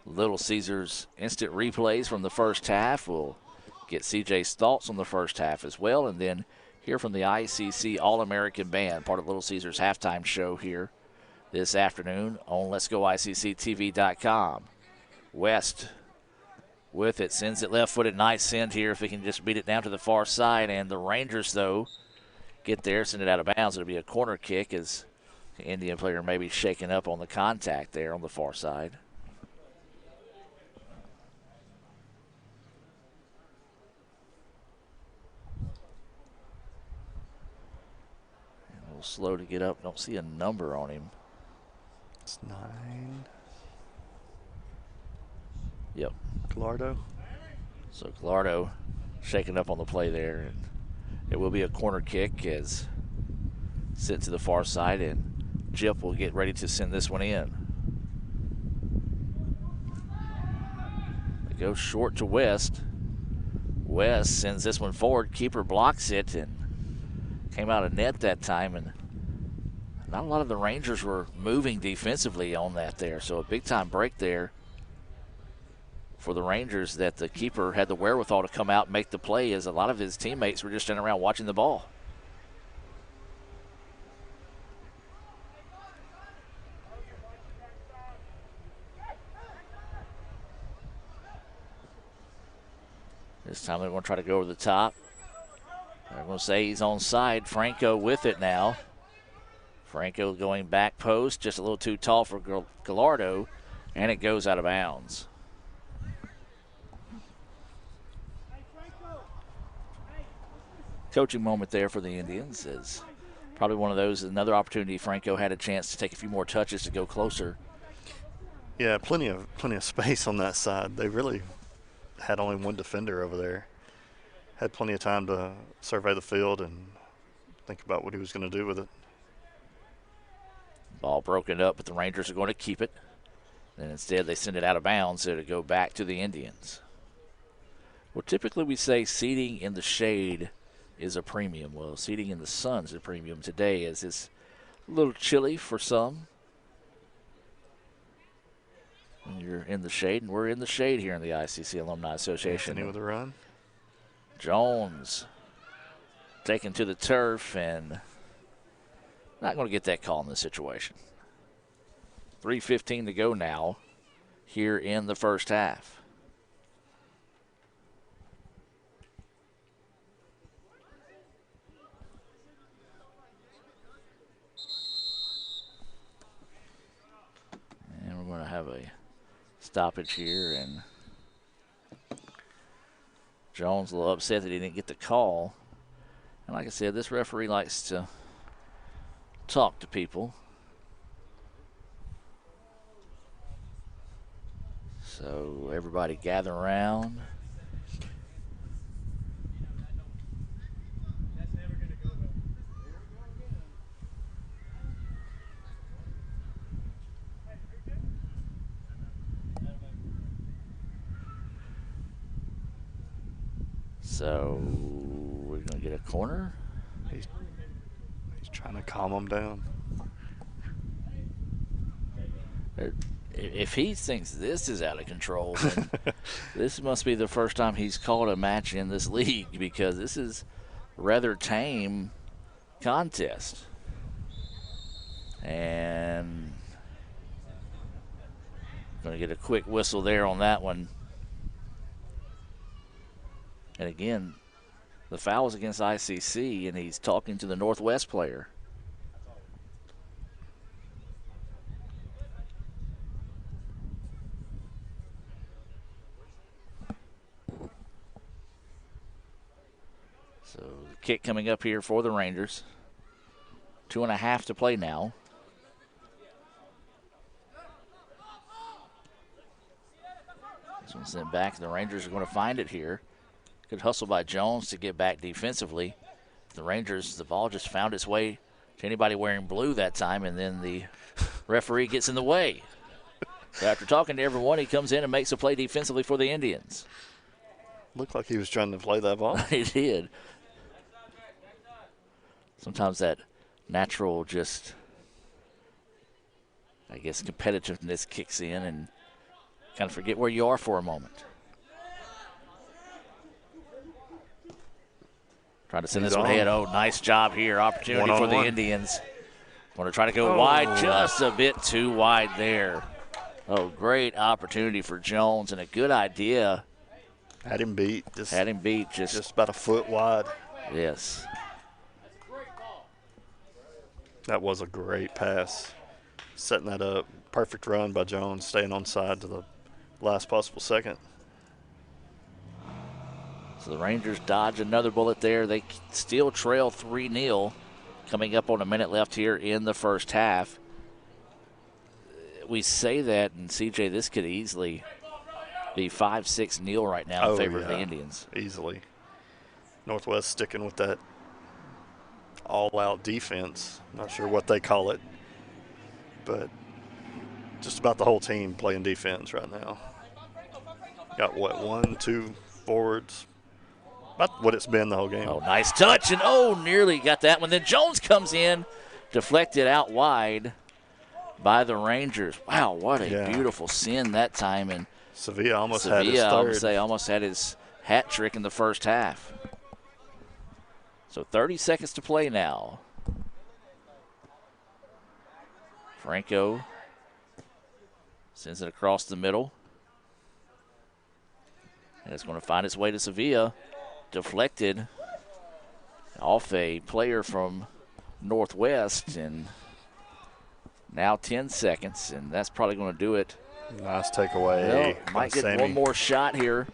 Little Caesars instant replays from the first half. We'll get CJ's thoughts on the first half as well, and then hear from the ICC All-American Band, part of Little Caesars halftime show here this afternoon on Let'sGoICCTV.com. West with it, sends it left-footed. Nice send here if he can just beat it down to the far side. And the Rangers, though, get there, send it out of bounds. It'll be a corner kick as the Indian player maybe shaking up on the contact there on the far side. Slow to get up. Don't see a number on him. It's 9. Yep. Gallardo. So Gallardo shaking up on the play there. And it will be a corner kick as sent to the far side, and Jip will get ready to send this one in. It goes short to West. West sends this one forward. Keeper blocks it and came out of net that time, and not a lot of the Rangers were moving defensively on that there. So a big-time break there for the Rangers, that the keeper had the wherewithal to come out and make the play, as a lot of his teammates were just standing around watching the ball. This time they're going to try to go over the top. They're going to say he's onside. Franco with it now. Franco going back post, just a little too tall for Gallardo, and it goes out of bounds. Coaching moment there for the Indians is probably one of those, another opportunity Franco had a chance to take a few more touches to go closer. Yeah, plenty of space on that side. They really had only one defender over there. Had plenty of time to survey the field and think about what he was going to do with it. Ball broken up, but the Rangers are going to keep it. And instead they send it out of bounds, so to go back to the Indians. Well, typically we say seating in the shade is a premium. Well, seating in the sun is a premium today, as it's a little chilly for some. And you're in the shade, and we're in the shade here in the ICC Alumni Association. Anthony with a run. Jones taken to the turf, and not going to get that call in this situation. 3:15 to go now here in the first half. And we're going to have a stoppage here, and Jones a little upset that he didn't get the call. And like I said, this referee likes to talk to people. So everybody gather around. So we're going to get a corner. He's trying to calm him down. If he thinks this is out of control, then this must be the first time he's called a match in this league, because this is a rather tame contest. And going to get a quick whistle there on that one. And again, the foul is against ICC, and he's talking to the Northwest player. So the kick coming up here for the Rangers. 2.5 to play now. This one's sent back. The Rangers are going to find it here. Good hustle by Jones to get back defensively. The Rangers, the ball just found its way to anybody wearing blue that time, and then the referee gets in the way. So after talking to everyone, he comes in and makes a play defensively for the Indians. Looked like he was trying to play that ball. He did. Sometimes that natural just, I guess, competitiveness kicks in and kind of forget where you are for a moment. Trying to send this one ahead. Oh, nice job here. Opportunity for the Indians. Want to try to go wide, just a bit too wide there. Oh, great opportunity for Jones, and a good idea. Had him beat. Just about a foot wide. Yes. That was a great pass. Setting that up. Perfect run by Jones, staying on side to the last possible second. So the Rangers dodge another bullet there. They still trail 3-0. Coming up on a minute left here in the first half. We say that, and CJ, this could easily be 5-6-0 right now in favor of the Indians. Easily. Northwest sticking with that all-out defense. Not sure what they call it, but just about the whole team playing defense right now. Got what, 1, 2 forwards? About what it's been the whole game. Oh, nice touch, and nearly got that one. Then Jones comes in, deflected out wide by the Rangers. Wow, what a beautiful send that time. And Sevilla almost had his third. Almost had his hat trick in the first half. So 30 seconds to play now. Franco sends it across the middle. And it's going to find its way to Sevilla. Deflected off a player from Northwest, and now 10 seconds, and that's probably going to do it. Nice takeaway. Well, might get one more shot here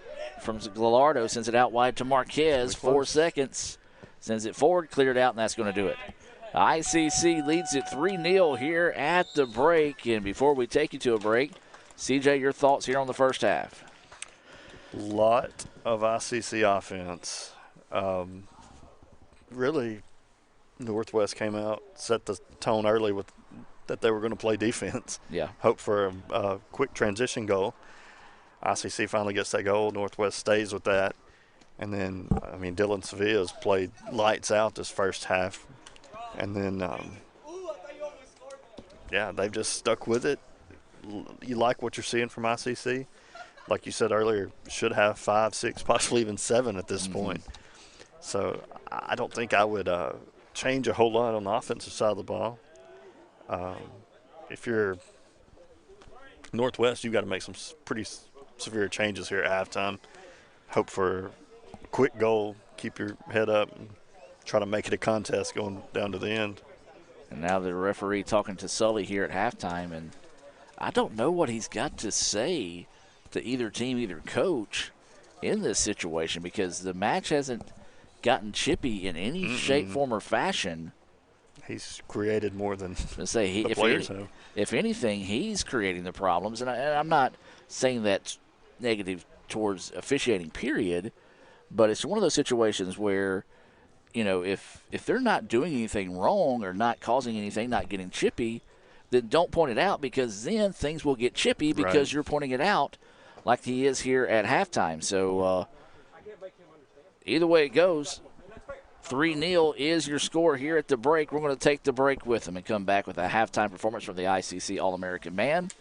from Gallardo. Sends it out wide to Marquez. 4 seconds. Sends it forward, cleared out, and that's going to do it. ICC leads it 3-0 here at the break. And before we take you to a break, CJ, your thoughts here on the first half? Lot of ICC offense. Really, Northwest came out, set the tone early with that they were going to play defense. Yeah. Hope for a quick transition goal. ICC finally gets that goal. Northwest stays with that. And then, Dylan Sevilla's played lights out this first half. And then, they've just stuck with it. You like what you're seeing from ICC. Like you said earlier, should have 5, 6, possibly even 7 at this point. So I don't think I would change a whole lot on the offensive side of the ball. If you're Northwest, you've got to make some pretty severe changes here at halftime. Hope for a quick goal, keep your head up, and try to make it a contest going down to the end. And now the referee talking to Sully here at halftime, and I don't know what he's got to say to either team, either coach in this situation, because the match hasn't gotten chippy in any shape, form, or fashion. He's created more than the players have. If anything, he's creating the problems. And I'm not saying that's negative towards officiating, period, but it's one of those situations where, if they're not doing anything wrong or not causing anything, not getting chippy, then don't point it out, because then things will get chippy because you're pointing it out like he is here at halftime. So, either way it goes, 3-0 is your score here at the break. We're going to take the break with them and come back with a halftime performance from the ICC All-American Band.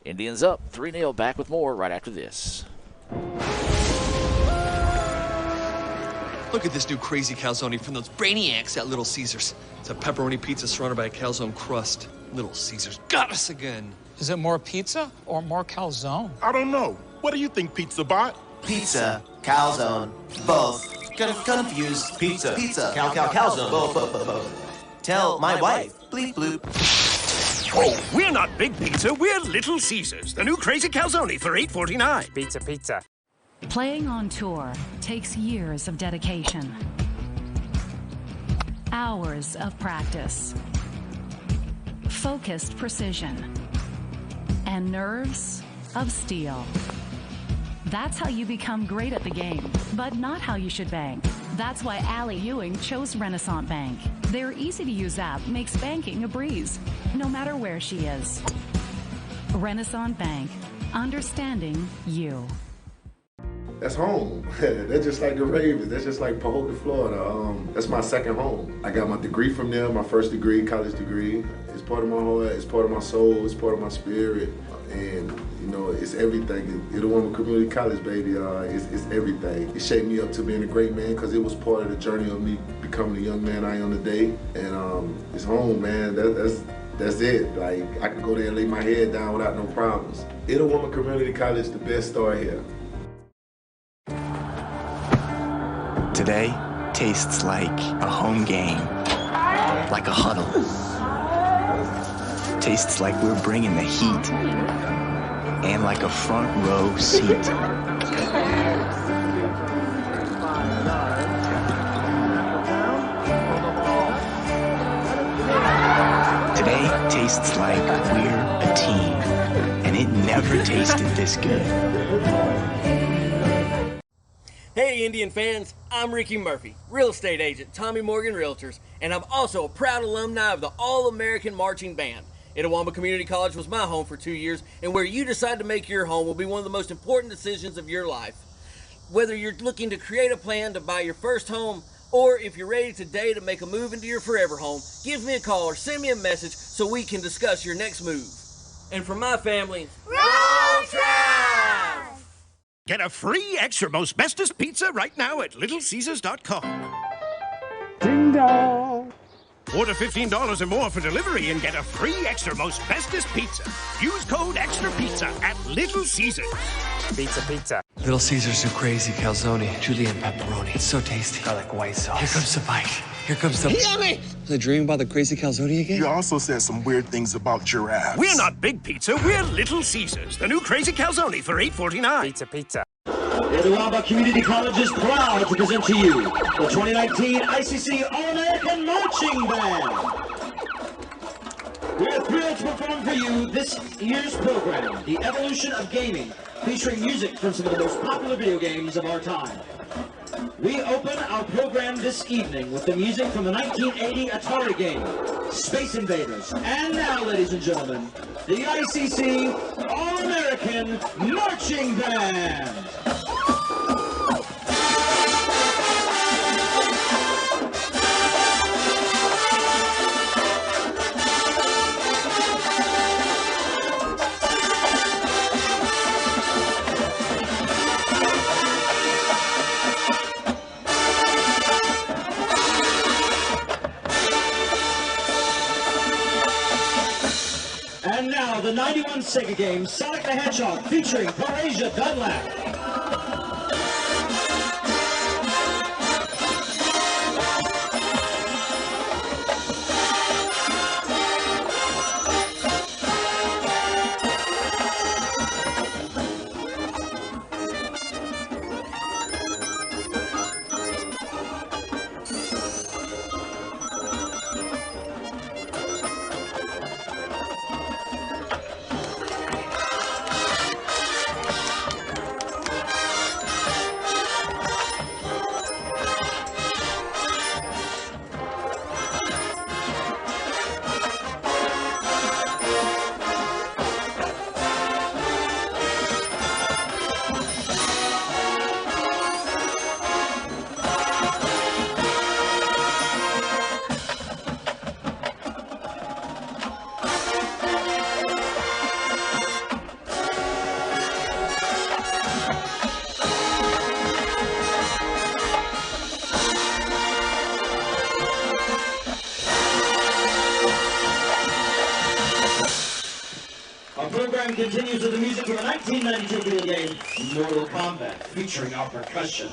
Indians up 3-0. Back with more right after this. Look at this new crazy calzone from those brainiacs at Little Caesars. It's a pepperoni pizza surrounded by a calzone crust. Little Caesars got us again. Is it more pizza or more calzone? I don't know. What do you think, Pizza Bot? Pizza, calzone, both. Got confused. Pizza, calzone, both. Tell my wife. Bleep, bloop. Oh, we're not Big Pizza, we're Little Caesars. The new crazy calzone for $8.49. Pizza. Playing on tour takes years of dedication, hours of practice, focused precision, and nerves of steel. That's how you become great at the game, but not how you should bank. That's why Allie Ewing chose Renaissance Bank. Their easy-to-use app makes banking a breeze, no matter where she is. Renaissance Bank, understanding you. That's home. That's just like the Ravens. That's just like Pahokee, Florida. That's my second home. I got my degree from there, my first degree, college degree. It's part of my heart, it's part of my soul, it's part of my spirit. And, you know, it's everything. Itawamba Community College, baby, it's everything. It shaped me up to being a great man because it was part of the journey of me becoming the young man I am today. And it's home, man. That's it. Like, I could go there and lay my head down without no problems. Itawamba Community College, the best start here. Today tastes like a home game, like a huddle. Tastes like we're bringing the heat, and like a front row seat. Today tastes like we're a team, and it never tasted this good. Hey Indian fans, I'm Ricky Murphy, real estate agent, Tommy Morgan Realtors, and I'm also a proud alumni of the All-American Marching Band. Itawamba Community College was my home for 2 years, and where you decide to make your home will be one of the most important decisions of your life. Whether you're looking to create a plan to buy your first home, or if you're ready today to make a move into your forever home, give me a call or send me a message so we can discuss your next move. And for my family, Roll Tribe! Get a free extra most bestest pizza right now at littlecaesars.com. Ding dong. Order $15 or more for delivery and get a free extra most bestest pizza. Use code extra pizza at Little Caesars. Pizza. Little Caesars new crazy calzone, julienne pepperoni. It's so tasty. Garlic white sauce. Here comes the bite. Here comes the... Yummy! Was I dreaming about the crazy calzone again? You also said some weird things about giraffes. We're not Big Pizza, we're Little Caesars. The new crazy calzone for $8.49. Pizza. Itawamba Community College is proud to present to you the 2019 ICC All-American Marching Band. We're thrilled to perform for you this year's program, The Evolution of Gaming, featuring music from some of the most popular video games of our time. We open our program this evening with the music from the 1980 Atari game, Space Invaders. And now, ladies and gentlemen, the ICC All-American Marching Band. And now, the 91 Sega game, Sonic the Hedgehog, featuring Parasia Dunlap. continues with the music from the 1992 video game Mortal Kombat, featuring our percussion.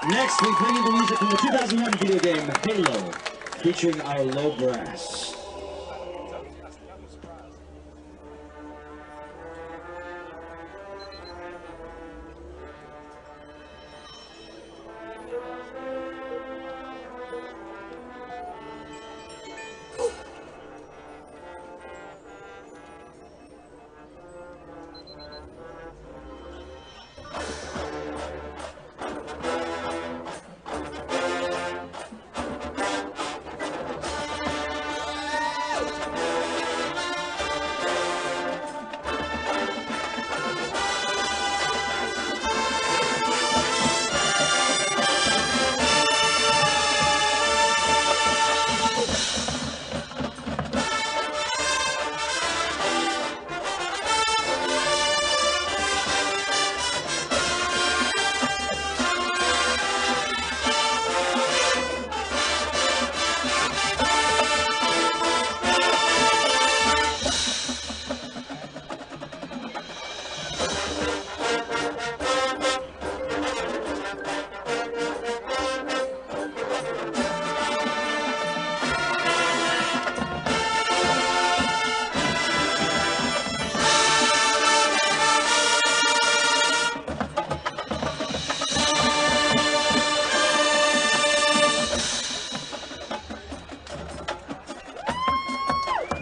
Next, we bring you the music from the 2001 video game Halo, featuring our low brass.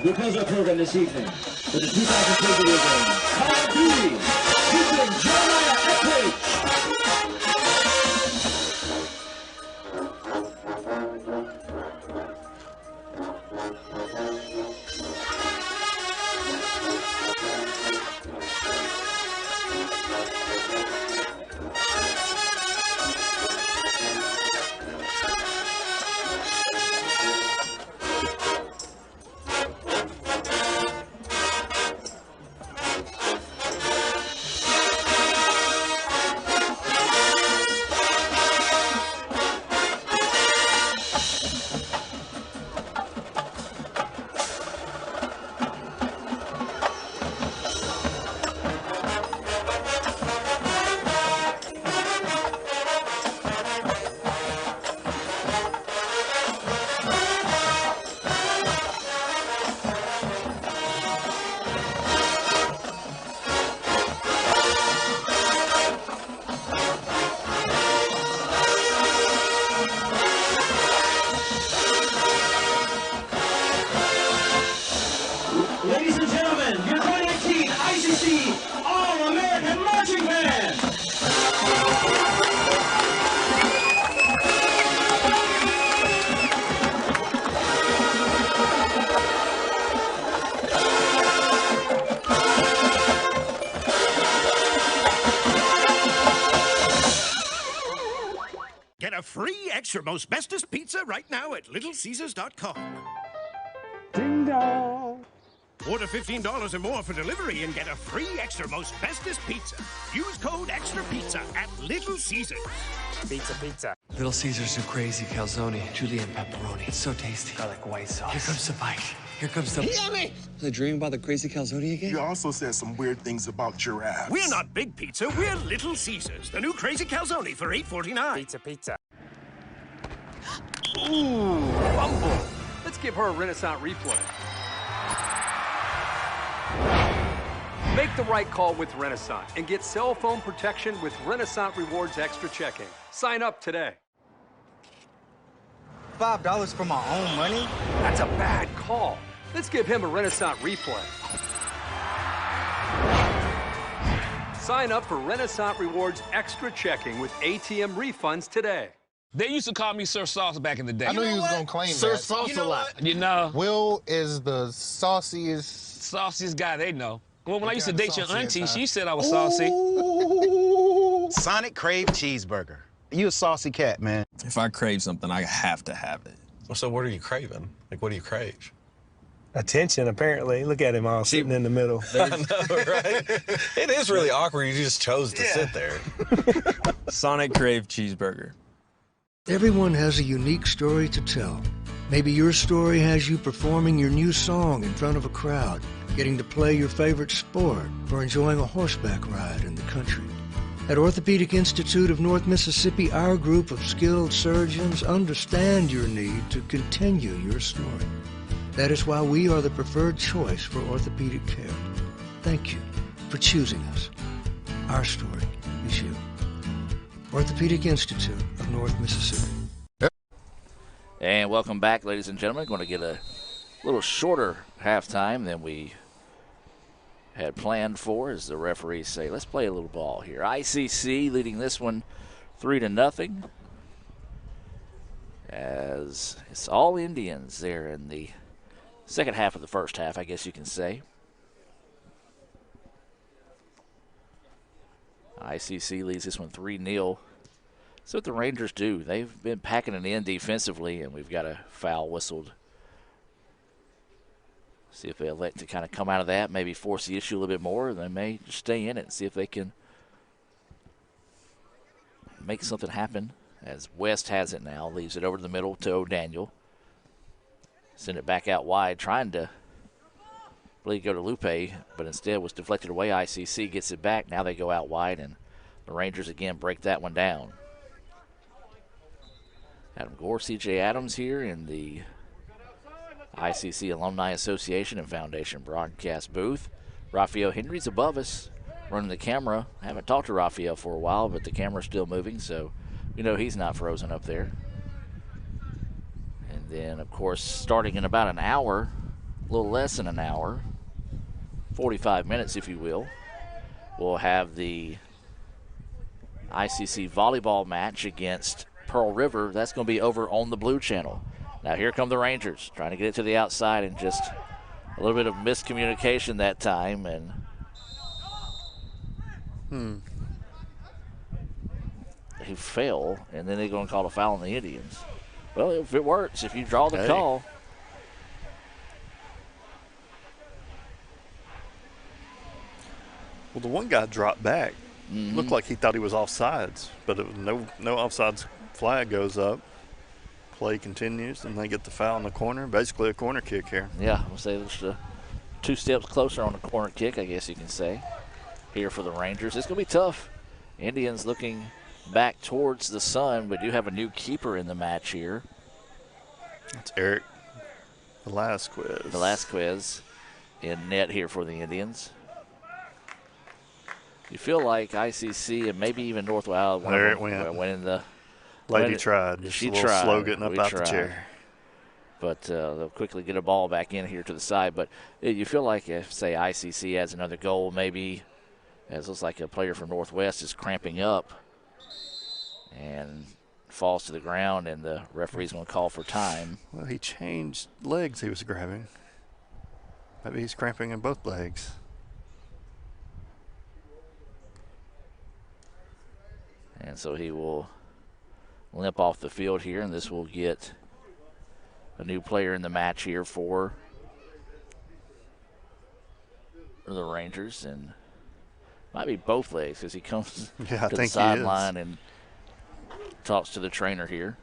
We close our program this evening with the 2002 video game Call of Duty, featuring Jeremiah Eckridge. free extra most bestest pizza right now at littlecaesars.com. Ding dong. Order $15 or more for delivery and get a free extra most bestest pizza. Use code EXTRA PIZZA at Little Caesars. Pizza, pizza. Little Caesars new crazy calzone, julienne pepperoni. It's so tasty. Garlic white sauce. Here comes the bite. Here comes the... Yummy! Was I dreaming about the crazy calzone again? You also said some weird things about giraffes. We're not Big Pizza, we're Little Caesars. The new crazy calzone for $8.49. Pizza, pizza. Ooh, fumble. Let's give her a Renaissance replay. Make the right call with Renaissance and get cell phone protection with Renaissance Rewards Extra Checking. Sign up today. $5 for my own money? That's a bad call. Let's give him a Renaissance replay. Sign up for Renaissance Rewards Extra Checking with ATM refunds today. They used to call me Sir Sauce back in the day. I knew he was going to claim Sir that. Sauce a lot. You know. Will is the sauciest guy they know. Well, when I used to date your auntie, she said I was saucy. Sonic Crave Cheeseburger. You a saucy cat, man. If I crave something, I have to have it. So what are you craving? Like, what do you crave? Attention, apparently. Look at him all sitting in the middle. I know, right? It is really awkward. You just chose to sit there. Sonic Crave Cheeseburger. Everyone has a unique story to tell. Maybe your story has you performing your new song in front of a crowd, getting to play your favorite sport, or enjoying a horseback ride in the country. At Orthopedic Institute of North Mississippi, our group of skilled surgeons understand your need to continue your story. That is why we are the preferred choice for orthopedic care. Thank you for choosing us. Our story is you. Orthopedic Institute of North Mississippi. And welcome back, ladies and gentlemen. Going to get a little shorter halftime than we had planned for, as the referees say, let's play a little ball here. ICC leading this one 3-0, as it's all Indians there in the second half of the first half, I guess you can say. ICC leads this one 3-0. That's what the Rangers do. They've been packing it in defensively, and we've got a foul whistled. See if they elect to kind of come out of that, maybe force the issue a little bit more. They may just stay in it and see if they can make something happen. As West has it now, leaves it over to the middle to O'Daniel. Send it back out wide, trying to really go to Lupe, but instead was deflected away. ICC gets it back. Now they go out wide, and the Rangers again break that one down. Adam Gore, C.J. Adams here in the ICC Alumni Association and Foundation broadcast booth. Rafael Henry's above us, running the camera. I haven't talked to Rafael for a while, but the camera's still moving, so we know he's not frozen up there. And then, of course, starting in about an hour, a little less than an hour, 45 minutes, if you will, we'll have the ICC volleyball match against Pearl River. That's going to be over on the Blue Channel. Now here come the Rangers, trying to get it to the outside, and just a little bit of miscommunication that time, and he fell, and then they're going to call a foul on the Indians. Well, if it works, if you draw the call. Well, the one guy dropped back. Looked like he thought he was offsides, but it was no offsides flag goes up. Play continues, and they get the foul in the corner. Basically a corner kick here. Yeah, I'll say there's 2 steps closer on the corner kick, I guess you can say, here for the Rangers. It's going to be tough. Indians looking back towards the sun. We do have a new keeper in the match here. It's Eric Velasquez in net here for the Indians. You feel like ICC and maybe even Northwell. There it went. When the lady tried. Just she a little tried. slow getting up out the chair. But they'll quickly get a ball back in here to the side. But you feel like if, say, ICC adds another goal, maybe, as it looks like a player from Northwest is cramping up and falls to the ground, and the referee's going to call for time. Well, he changed legs he was grabbing. Maybe he's cramping in both legs. And so he will limp off the field here, and this will get a new player in the match here for the Rangers, and might be both legs because he comes to the sideline and talks to the trainer here.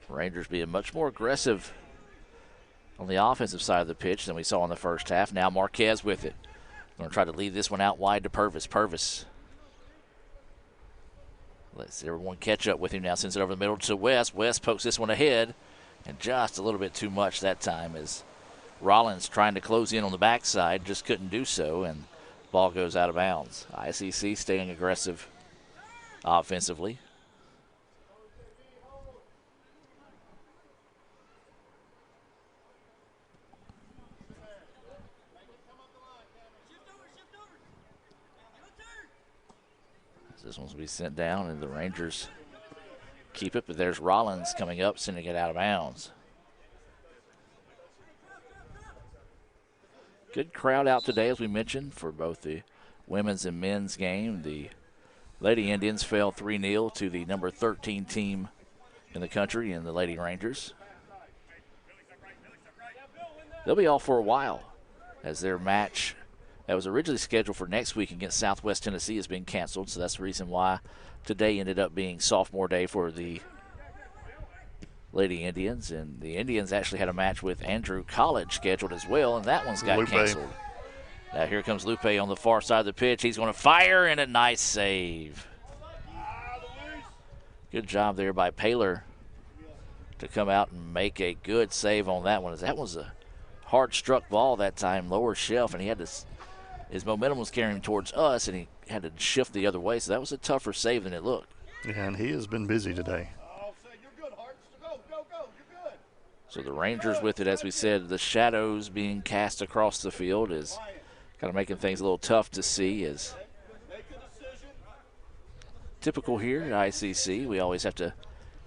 Rangers being much more aggressive on the offensive side of the pitch than we saw in the first half. Now Marquez with it. Going to try to lead this one out wide to Purvis. Purvis. Let's everyone catch up with him now. Sends it over the middle to West. West pokes this one ahead, and just a little bit too much that time as Rollins trying to close in on the backside, just couldn't do so, and ball goes out of bounds. ICC staying aggressive offensively. This one's going to be sent down, and the Rangers keep it, but there's Rollins coming up, sending it out of bounds. Good crowd out today, as we mentioned, for both the women's and men's game. The Lady Indians fell 3-0 to the number 13 team in the country in the Lady Rangers. They'll be off for a while as their match that was originally scheduled for next week against Southwest Tennessee has been canceled, so that's the reason why today ended up being sophomore day for the Lady Indians. And the Indians actually had a match with Andrew College scheduled as well, and that one's got canceled. Now here comes Lupe on the far side of the pitch. He's going to fire, and a nice save. Good job there by Paler to come out and make a good save on that one. That was a hard struck ball that time, lower shelf, and he had to. His momentum was carrying him towards us, and he had to shift the other way, so that was a tougher save than it looked. Yeah, and he has been busy today. So the Rangers with it, as we said, the shadows being cast across the field is kind of making things a little tough to see. As typical here at ICC, we always have to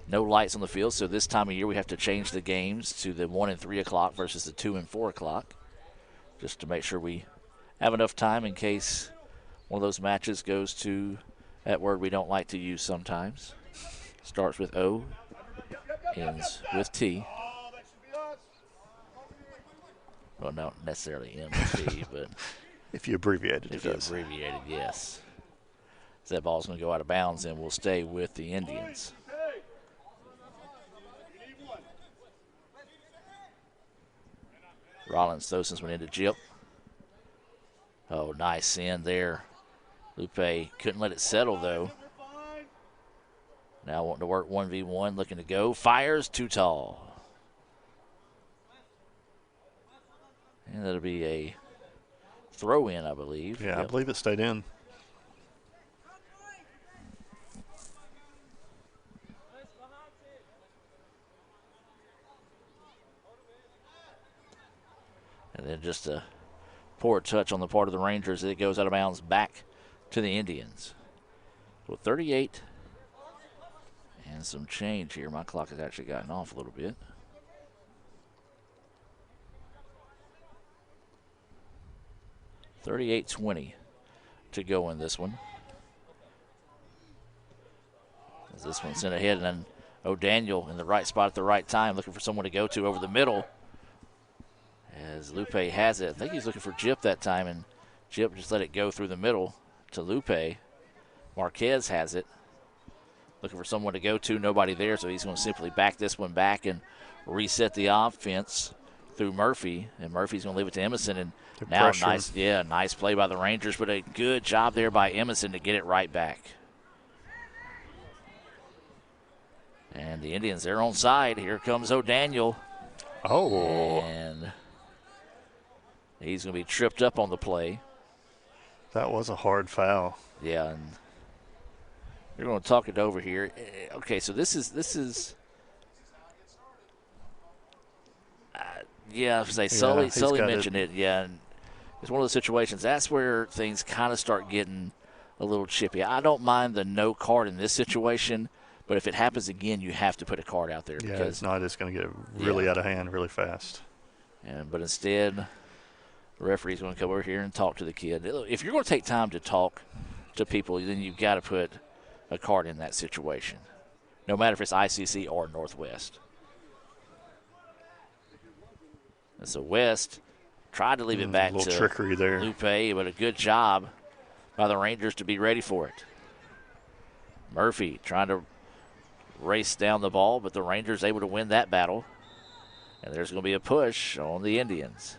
no lights on the field, so this time of year we have to change the games to the 1 and 3 o'clock versus the 2 and 4 o'clock, just to make sure we have enough time in case one of those matches goes to that word we don't like to use sometimes. Starts with O, ends with T. Well, not necessarily M and T, but if you abbreviate it, if you abbreviate it, yes. So that ball's going to go out of bounds and will stay with the Indians. Rollins throws this one into Jip. Oh, nice send there. Lupe couldn't let it settle, though. Now wanting to work 1v1, looking to go. Fires, too tall. And that'll be a throw-in, I believe. Yeah, I believe it stayed in. And then just a poor touch on the part of the Rangers. It goes out of bounds back to the Indians. With 38 and some change here. My clock has actually gotten off a little bit. $38:20 to go in this one. As this one's sent ahead, and then O'Daniel in the right spot at the right time, looking for someone to go to over the middle. As Lupe has it, I think he's looking for Jip that time, and Jip just let it go through the middle to Lupe. Marquez has it, looking for someone to go to, nobody there, so he's going to simply back this one back and reset the offense through Murphy, and Murphy's going to leave it to Emerson, and now nice play by the Rangers, but a good job there by Emerson to get it right back. And the Indians, they're on side. Here comes O'Daniel. Oh. And he's going to be tripped up on the play. That was a hard foul. Yeah, and you're going to talk it over here. Okay, so this is. Yeah, Sully mentioned it. Yeah, and it's one of those situations. That's where things kind of start getting a little chippy. I don't mind the no card in this situation, but if it happens again, you have to put a card out there. Yeah, it's not. It's going to get really out of hand really fast. But instead, The referee's going to come over here and talk to the kid. If you're going to take time to talk to people, then you've got to put a card in that situation, no matter if it's ICC or Northwest. And so West tried to leave it back a little to trickery there. Lupe, but a good job by the Rangers to be ready for it. Murphy trying to race down the ball, but the Rangers able to win that battle. And there's going to be a push on the Indians.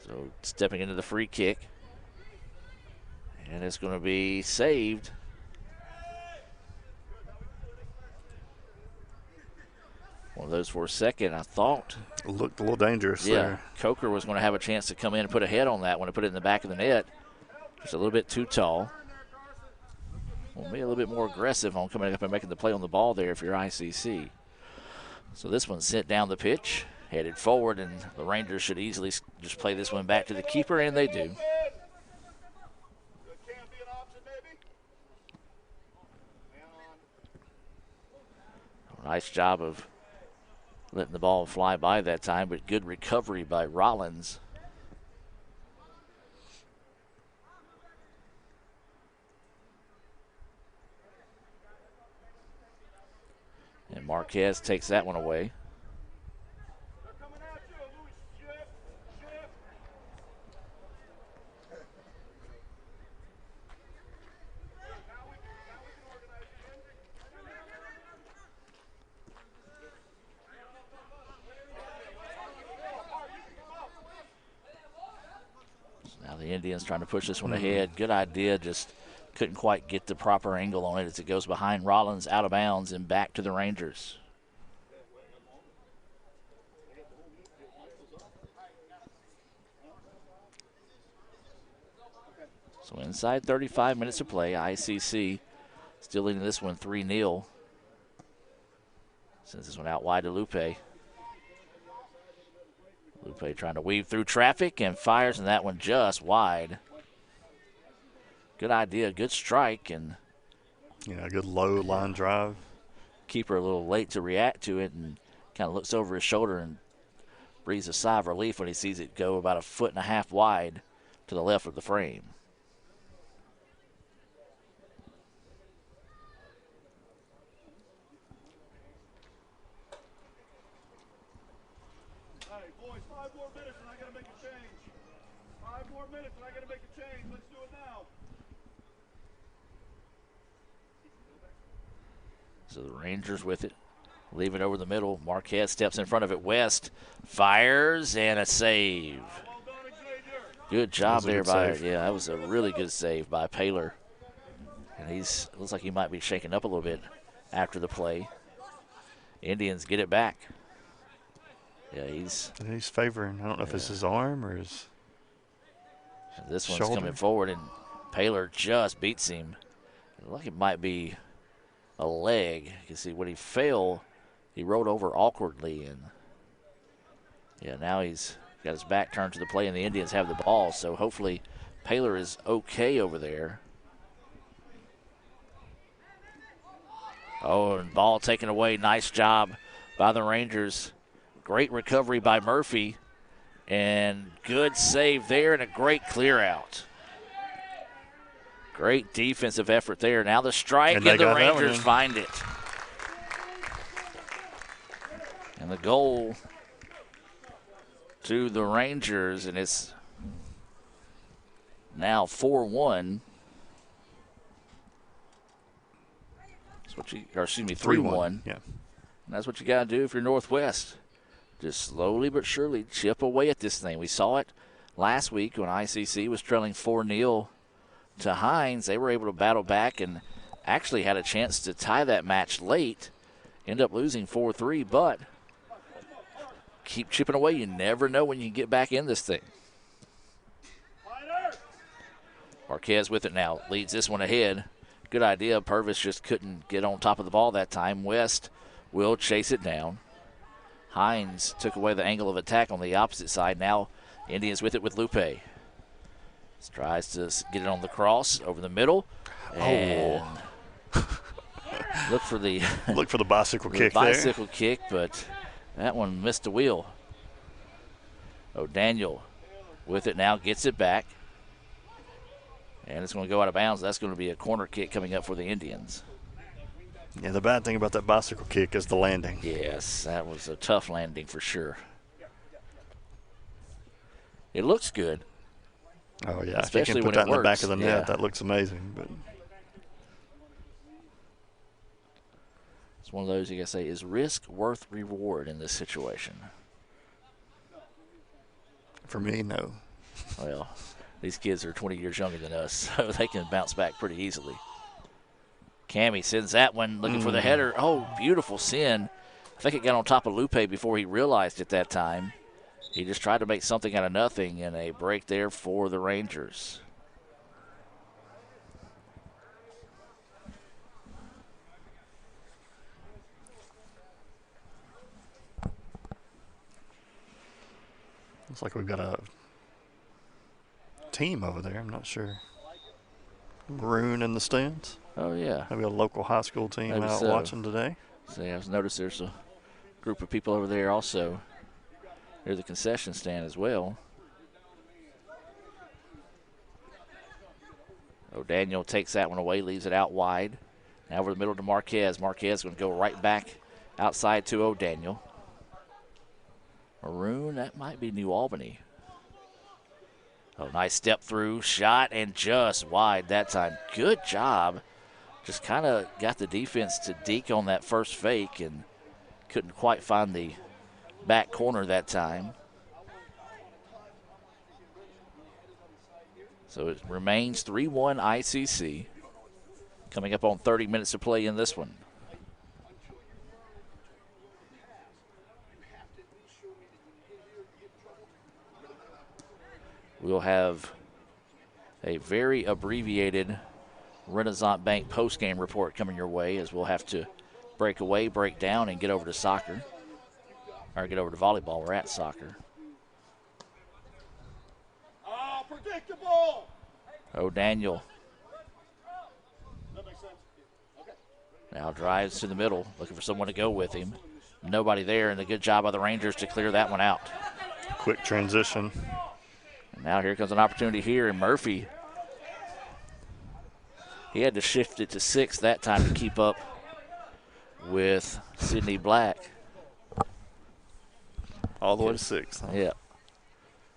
So stepping into the free kick. And it's going to be saved. One of those for a second, I thought. It looked a little dangerous there. Coker was going to have a chance to come in and put a head on that one and put it in the back of the net. Just a little bit too tall. Will be a little bit more aggressive on coming up and making the play on the ball there if you're ICC. So this one's sent down the pitch, headed forward, and the Rangers should easily just play this one back to the keeper, and they do. Nice job of letting the ball fly by that time, but good recovery by Rollins. And Marquez takes that one away. Now the Indians trying to push this one ahead. Good idea, just couldn't quite get the proper angle on it as it goes behind Rollins, out of bounds, and back to the Rangers. So inside 35 minutes of play, ICC still leading this one 3-0. Sends this one out wide to Lupe. Lupe trying to weave through traffic and fires, and that one just wide. Good idea, good strike, and a good low line drive. Keeper a little late to react to it, and kind of looks over his shoulder and breathes a sigh of relief when he sees it go about 1.5 feet wide to the left of the frame. So the Rangers with it. Leave it over the middle. Marquez steps in front of it. West fires and a save. Good job there by, that was a really good save by Paylor. And looks like he might be shaken up a little bit after the play. Indians get it back. Yeah, he's favoring. I don't know if it's his arm or his This one's shoulder. coming forward, and Paylor just beats him. It looked like it might be a leg. You can see when he fell, he rolled over awkwardly, and now he's got his back turned to the play, and the Indians have the ball. So hopefully Paylor is okay over there. Oh, and ball taken away. Nice job by the Rangers. Great recovery by Murphy, and good save there, and a great clear out. Great defensive effort there. Now the strike, and the Rangers find it. And the goal to the Rangers, and it's now 4-1. That's what 3-1. Yeah. And that's what you got to do if you're Northwest. Just slowly but surely chip away at this thing. We saw it last week when ICC was trailing 4-0 to Hines. They were able to battle back and actually had a chance to tie that match late. End up losing 4-3, but keep chipping away. You never know when you can get back in this thing. Marquez with it now. Leads this one ahead. Good idea. Purvis just couldn't get on top of the ball that time. West will chase it down. Hines took away the angle of attack on the opposite side. Now Indians with it with Lupe. Tries to get it on the cross over the middle. And look for the bicycle kick bicycle kick, but that one missed the wheel. O'Daniel with it now, gets it back. And it's going to go out of bounds. That's going to be a corner kick coming up for the Indians. Yeah, the bad thing about that bicycle kick is the landing. Yes, that was a tough landing for sure. It looks good. Oh, yeah. Especially if you can when put that in the back works. of the net, that looks amazing. But it's one of those, you got to say, is risk worth reward in this situation? For me, no. Well, these kids are 20 years younger than us, so they can bounce back pretty easily. Cammie sends that one, looking for the header. Oh, beautiful send. I think it got on top of Lupe before he realized it that time. He just tried to make something out of nothing, and a break there for the Rangers. Looks like we've got a team over there. I'm not sure. Maroon in the stands. Oh, yeah. Maybe a local high school team Maybe out so. watching today. So, yeah, I've noticed there's a group of people over there also. There's the concession stand as well. O'Daniel takes that one away, leaves it out wide. Now over the middle to Marquez. Marquez going to go right back outside to O'Daniel. Maroon, that might be New Albany. Oh, nice step through, shot, and just wide that time. Good job. Just kind of got the defense to deke on that first fake and couldn't quite find the back corner that time. So it remains 3-1 ICC. Coming up on 30 minutes to play in this one. We'll have a very abbreviated Renaissance Bank post-game report coming your way, as we'll have to break away, break down, and get over to soccer. Or get over to volleyball. We're at soccer. Oh, predictable. O'Daniel now drives to the middle, looking for someone to go with him. Nobody there, and a good job by the Rangers to clear that one out. Quick transition. And now here comes an opportunity here, and Murphy, he had to shift it to 6 that time to keep up with Sidney Black. All the way to 6. Huh? Yeah.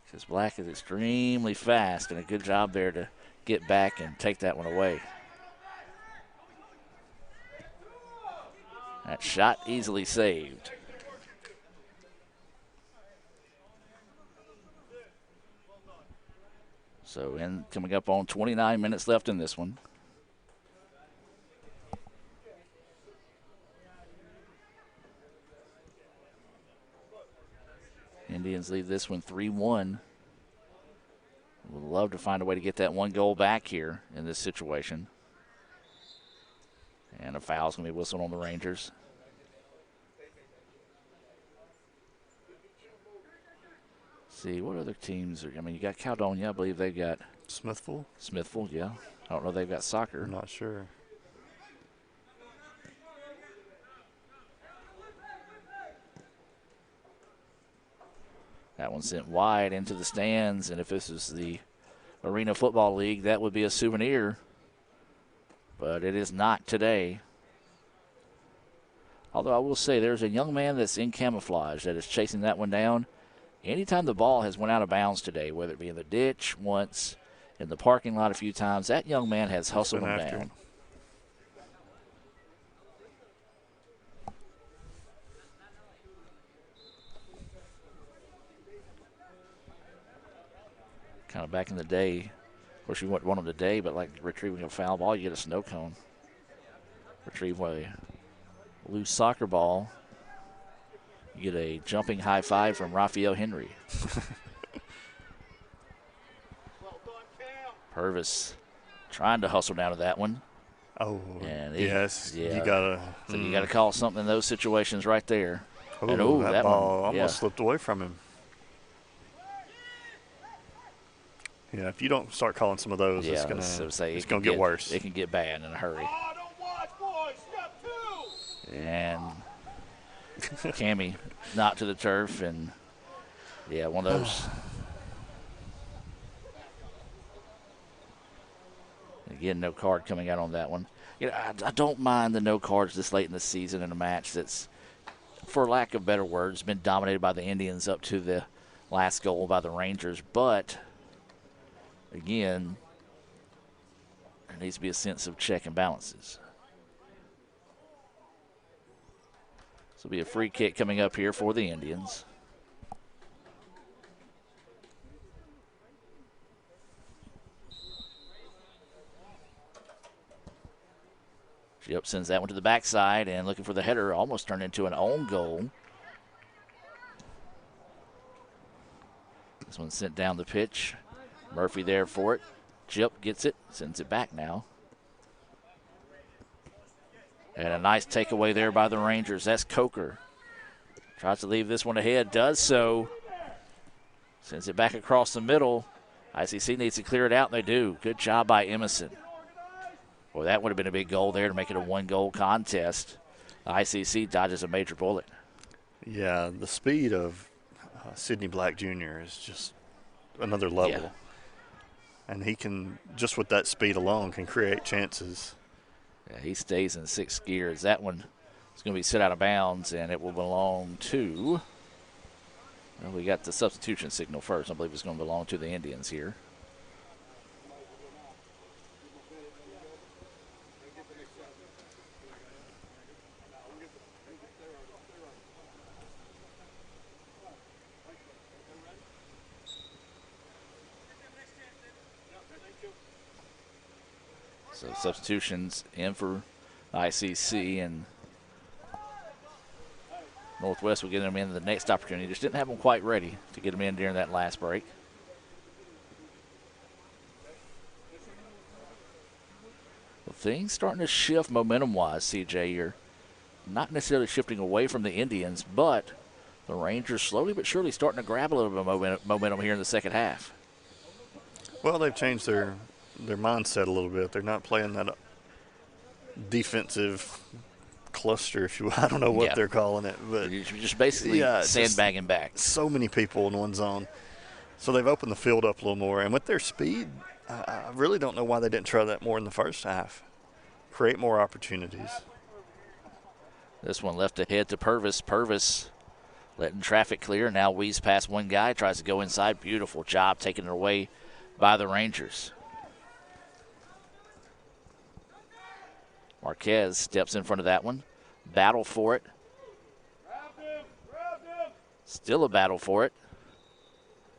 Because Black is extremely fast, and a good job there to get back and take that one away. That shot easily saved. So coming up on 29 minutes left in this one. Indians leave this one 3-1. Would love to find a way to get that one goal back here in this situation. And a foul's going to be whistled on the Rangers. See, what other teams are, I mean, you got Caledonia, I believe they've got Smithville. Smithville, yeah. I don't know if they've got soccer. I'm not sure. That one sent wide into the stands, and if this is the Arena Football League, that would be a souvenir. But it is not today. Although I will say there's a young man that's in camouflage that is chasing that one down. Anytime the ball has went out of bounds today, whether it be in the ditch once, in the parking lot a few times, that young man has hustled him down. Kind of back in the day, of course you wouldn't want them today, but like retrieving a foul ball, you get a snow cone. Retrieve a loose soccer ball, you get a jumping high five from Raphael Henry. Purvis trying to hustle down to that one. Oh, and yes. Yeah. You gotta. So you got to call something in those situations right there. Oh, and that ball one, almost slipped away from him. Yeah, if you don't start calling some of those, it's going to get worse. It can get bad in a hurry. And Cammie knocked to the turf, and, yeah, one of those. Again, no card coming out on that one. You know, I don't mind the no cards this late in the season in a match that's, for lack of better words, been dominated by the Indians up to the last goal by the Rangers. But, again, there needs to be a sense of check and balances. This will be a free kick coming up here for the Indians. Yep, sends that one to the backside and looking for the header. Almost turned into an own goal. This one sent down the pitch. Murphy there for it. Chip gets it, sends it back now. And a nice takeaway there by the Rangers. That's Coker. Tries to leave this one ahead, does so. Sends it back across the middle. ICC needs to clear it out, and they do. Good job by Emerson. Well, that would have been a big goal there to make it a one-goal contest. ICC dodges a major bullet. Yeah, the speed of Sidney Black Jr. is just another level. Yeah. And he can, just with that speed alone, can create chances. Yeah, he stays in sixth gear. As that one is going to be set out of bounds, and it will belong to, well, we got the substitution signal first. I believe it's going to belong to the Indians here. So substitutions in for ICC, and Northwest will get them in the next opportunity. Just didn't have them quite ready to get them in during that last break. Well, things starting to shift momentum-wise, CJ. You're not necessarily shifting away from the Indians, but the Rangers slowly but surely starting to grab a little bit of momentum here in the second half. Well, they've changed their mindset a little bit. They're not playing that defensive cluster, if you I don't know what they're calling it, but you're just basically sandbagging back. So many people in one zone. So they've opened the field up a little more, and with their speed, I really don't know why they didn't try that more in the first half. Create more opportunities. This one left ahead to Purvis. Purvis letting traffic clear. Now weaves past one guy, tries to go inside. Beautiful job taking it away by the Rangers. Marquez steps in front of that one. Battle for it. Still a battle for it.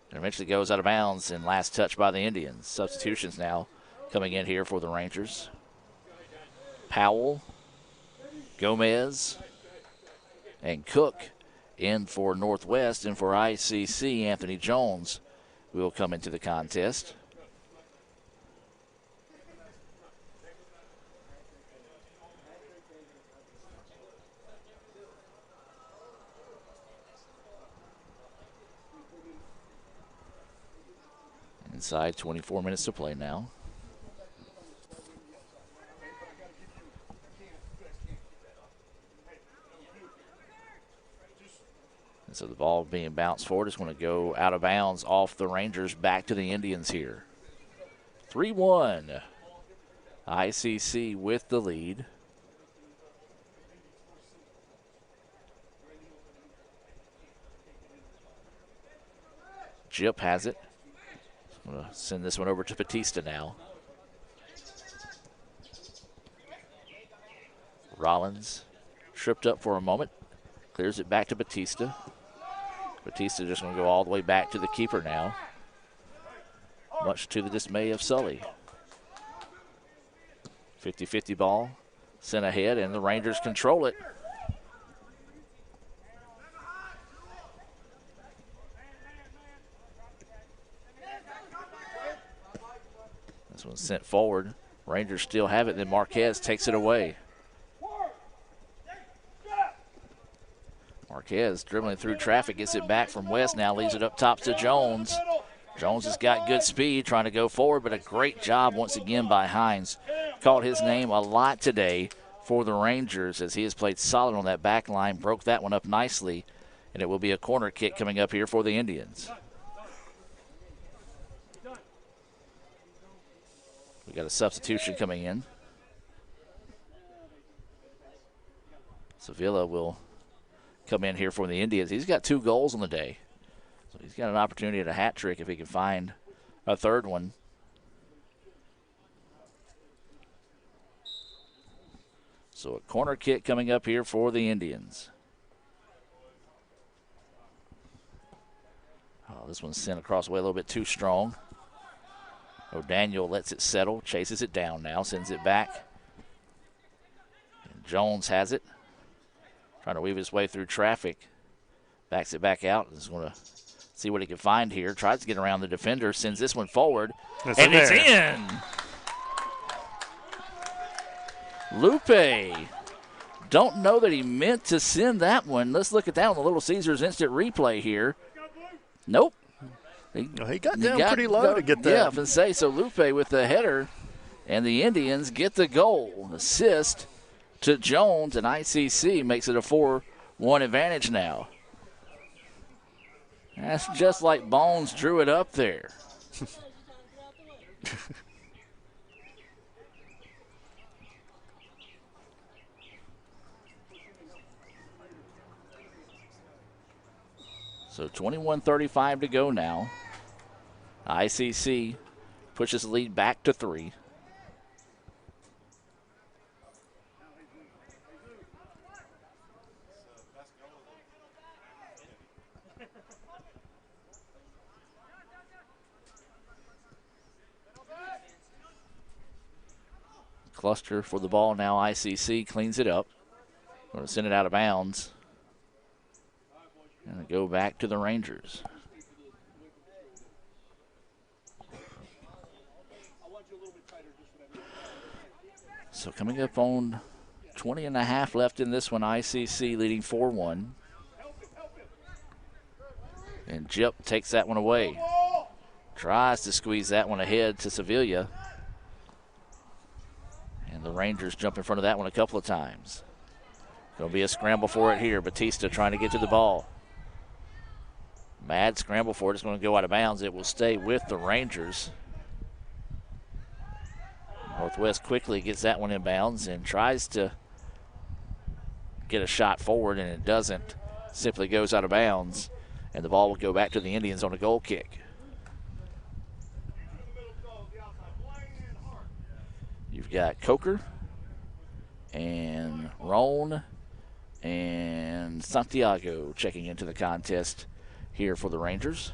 And eventually goes out of bounds, and last touch by the Indians. Substitutions now coming in here for the Rangers. Powell, Gomez, and Cook in for Northwest, and for ICC, Anthony Jones will come into the contest. Inside 24 minutes to play now. And so the ball being bounced forward is going to go out of bounds off the Rangers back to the Indians here. 3-1. ICC with the lead. Jip has it. I'm going to send this one over to Batista now. Rollins tripped up for a moment. Clears it back to Batista. Batista just going to go all the way back to the keeper now, much to the dismay of Sully. 50-50 ball sent ahead, and the Rangers control it. This one's sent forward. Rangers still have it, then Marquez takes it away. Marquez dribbling through traffic, gets it back from West, now leaves it up top to Jones. Jones has got good speed trying to go forward, but a great job once again by Hines. Called his name a lot today for the Rangers as he has played solid on that back line, broke that one up nicely, and it will be a corner kick coming up here for the Indians. We got a substitution coming in. Sevilla will come in here for the Indians. He's got 2 goals on the day. So he's got an opportunity at a hat trick if he can find a third one. So a corner kick coming up here for the Indians. Oh, this one's sent across the way a little bit too strong. O'Daniel lets it settle, chases it down now, sends it back. And Jones has it. Trying to weave his way through traffic. Backs it back out. Is going to see what he can find here. Tries to get around the defender. Sends this one forward. It's in. Lupe. Don't know that he meant to send that one. Let's look at that on the Little Caesars instant replay here. Nope. He got down pretty low to get that. Yeah, I was going to say, so Lupe with the header, and the Indians get the goal. Assist to Jones, and ICC makes it a 4-1 advantage now. That's just like Bones drew it up there. So 21:35 to go now. ICC pushes the lead back to 3. Cluster for the ball now. ICC cleans it up. Going to send it out of bounds. And go back to the Rangers. So coming up on 20 and a half left in this one. ICC leading 4-1. And Jip takes that one away. Tries to squeeze that one ahead to Sevilla. And the Rangers jump in front of that one a couple of times. Going to be a scramble for it here. Batista trying to get to the ball. Mad scramble for it. It's going to go out of bounds. It will stay with the Rangers. Northwest quickly gets that one in bounds and tries to get a shot forward, and it doesn't. Simply goes out of bounds, and the ball will go back to the Indians on a goal kick. You've got Coker and Roan and Santiago checking into the contest here for the Rangers.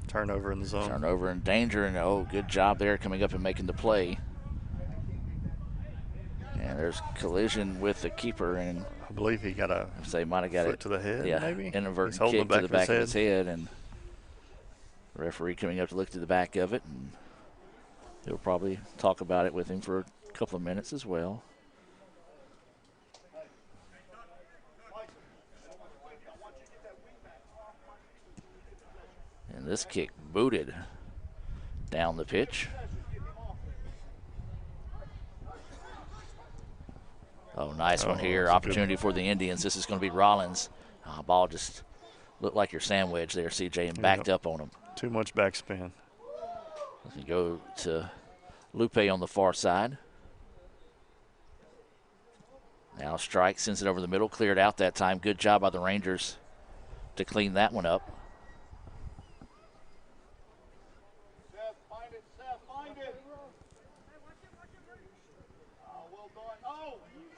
Turnover in the zone. Turnover in danger, and oh, good job there coming up and making the play. And there's collision with the keeper, and I believe he got a might have got foot it to the head. Yeah, maybe inadvertent kick to the back of his head, and the referee coming up to look to the back of it, and he'll probably talk about it with him for a couple of minutes as well. And this kick booted down the pitch. Oh, nice one here. Opportunity for the Indians. This is going to be Rollins. Ball just looked like your sandwich there, CJ, and backed up on him. Too much backspin. You go to Lupe on the far side. Now Strike sends it over the middle. Cleared out that time. Good job by the Rangers to clean that one up.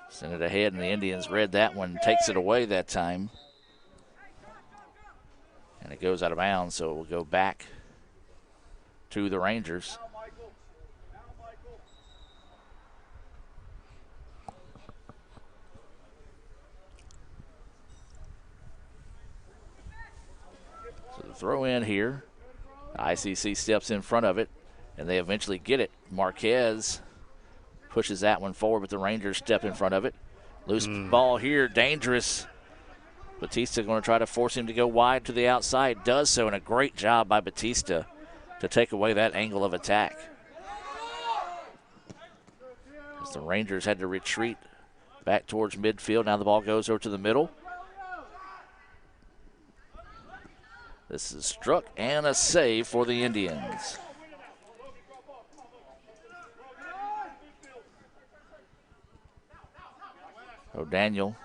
Send it ahead, and the Indians read that one, takes it away that time. And it goes out of bounds, so it will go back to the Rangers. throw in here. ICC steps in front of it, and they eventually get it. Marquez pushes that one forward, but the Rangers step in front of it. Loose ball here, dangerous. Batista going to try to force him to go wide to the outside. Does so, and a great job by Batista to take away that angle of attack. As the Rangers had to retreat back towards midfield. Now the ball goes over to the middle. This is struck and a save for the Indians. O'Daniel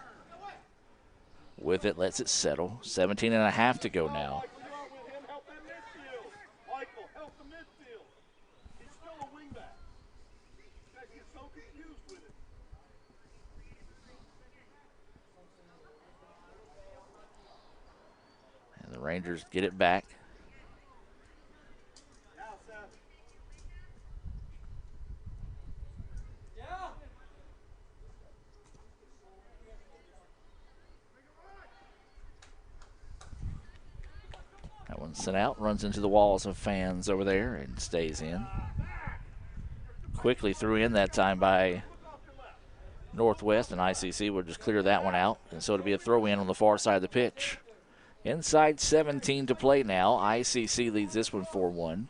with it, lets it settle. 17 and a half to go now. And the Rangers get it back. That one sent out, runs into the walls of fans over there and stays in. Quickly threw in that time by Northwest, and ICC would just clear that one out. And so it'll be a throw in on the far side of the pitch. Inside 17 to play now. ICC leads this one 4-1.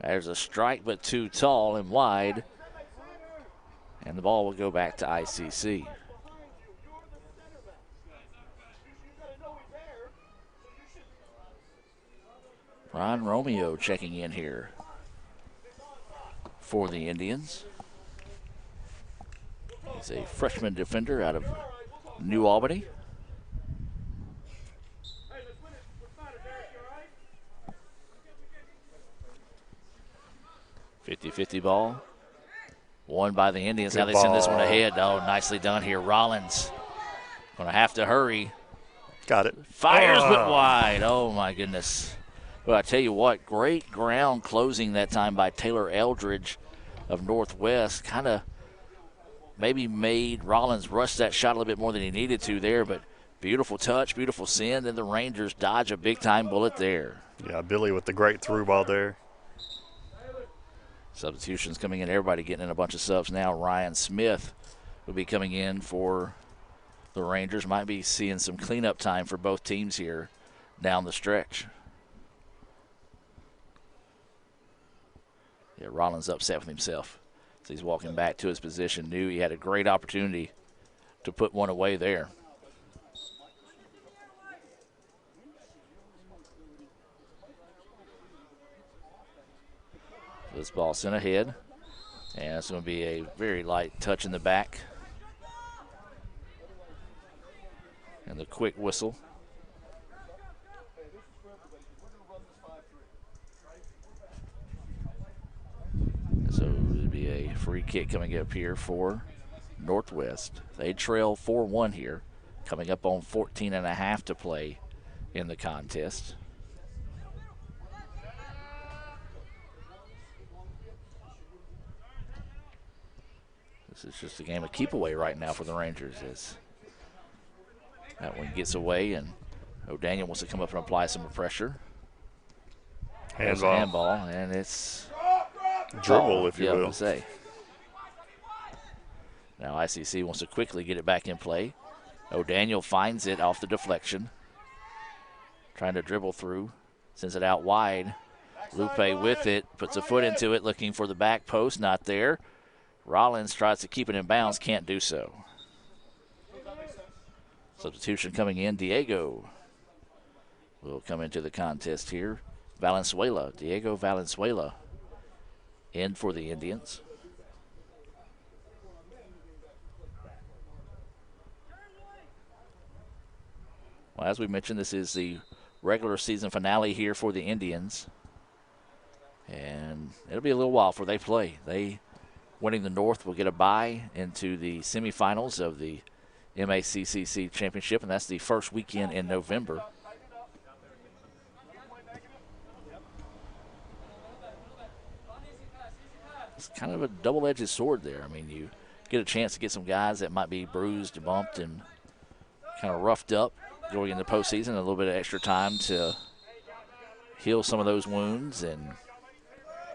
There's a strike, but too tall and wide. And the ball will go back to ICC. Ron Romeo checking in here for the Indians. He's a freshman defender out of New Albany. 50-50 ball. Won by the Indians. Good now they ball. send this one ahead. Oh, nicely done here. Rollins going to have to hurry. Got it. Fires but wide. Oh, my goodness. Well, I tell you what, great ground closing that time by Taylor Eldridge of Northwest. Kind of maybe made Rollins rush that shot a little bit more than he needed to there, but beautiful touch, beautiful send, and the Rangers dodge a big-time bullet there. Yeah, Billy with the great through ball there. Substitutions coming in. Everybody getting in a bunch of subs now. Ryan Smith will be coming in for the Rangers. Might be seeing some cleanup time for both teams here down the stretch. Yeah, Rollins upset with himself. So he's walking back to his position. Knew he had a great opportunity to put one away there. This ball sent ahead, and it's going to be a very light touch in the back. And the quick whistle. So it'll be a free kick coming up here for Northwest. They trail 4-1 here, coming up on 14 and a half to play in the contest. This is just a game of keep away right now for the Rangers as that one gets away, and O'Daniel wants to come up and apply some pressure. Handball, and it's dribble, if you will. Say. Now ICC wants to quickly get it back in play. O'Daniel finds it off the deflection. Trying to dribble through, sends it out wide. Lupe with it, puts a foot into it, looking for the back post, not there. Rollins tries to keep it in bounds, can't do so. Substitution coming in. Diego will come into the contest here. Valenzuela, Diego Valenzuela in for the Indians. Well, as we mentioned, this is the regular season finale here for the Indians. And it'll be a little while before they play. Winning the North will get a bye into the semifinals of the MACCC Championship, and that's the first weekend in November. it's kind of a double-edged sword there. I mean, you get a chance to get some guys that might be bruised, bumped, and kind of roughed up going into the postseason, a little bit of extra time to heal some of those wounds. And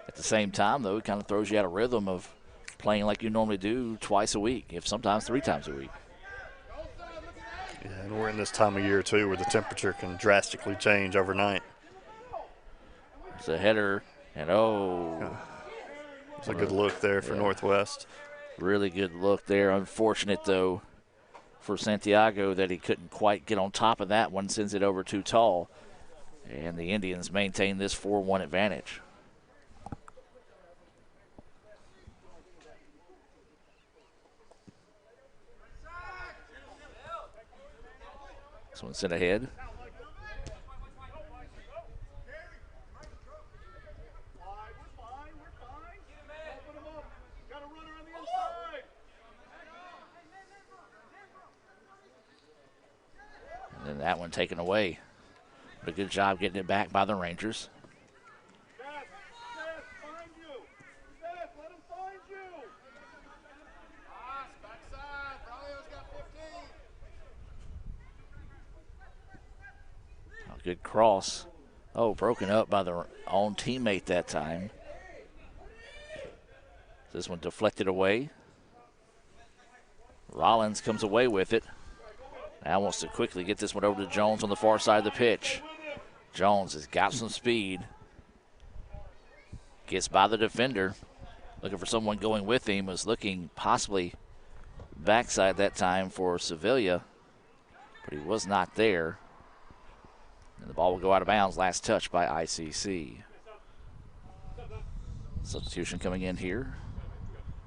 at the same time, though, it kind of throws you out of rhythm of playing like you normally do twice a week, if sometimes 3 times a week. Yeah, and we're in this time of year, too, where the temperature can drastically change overnight. It's a header, and it's a good look there for Northwest. Really good look there. Unfortunate, though, for Santiago that he couldn't quite get on top of that one, sends it over too tall. And the Indians maintain this 4-1 advantage. This one sent ahead. And then that one taken away. But a good job getting it back by the Rangers. Good cross. Broken up by their own teammate that time. This one deflected away. Rollins comes away with it. Now wants to quickly get this one over to Jones on the far side of the pitch. Jones has got some speed. Gets by the defender. Looking for someone going with him. Was looking possibly backside that time for Sevilla, but he was not there. And the ball will go out of bounds. Last touch by ICC. Substitution coming in here.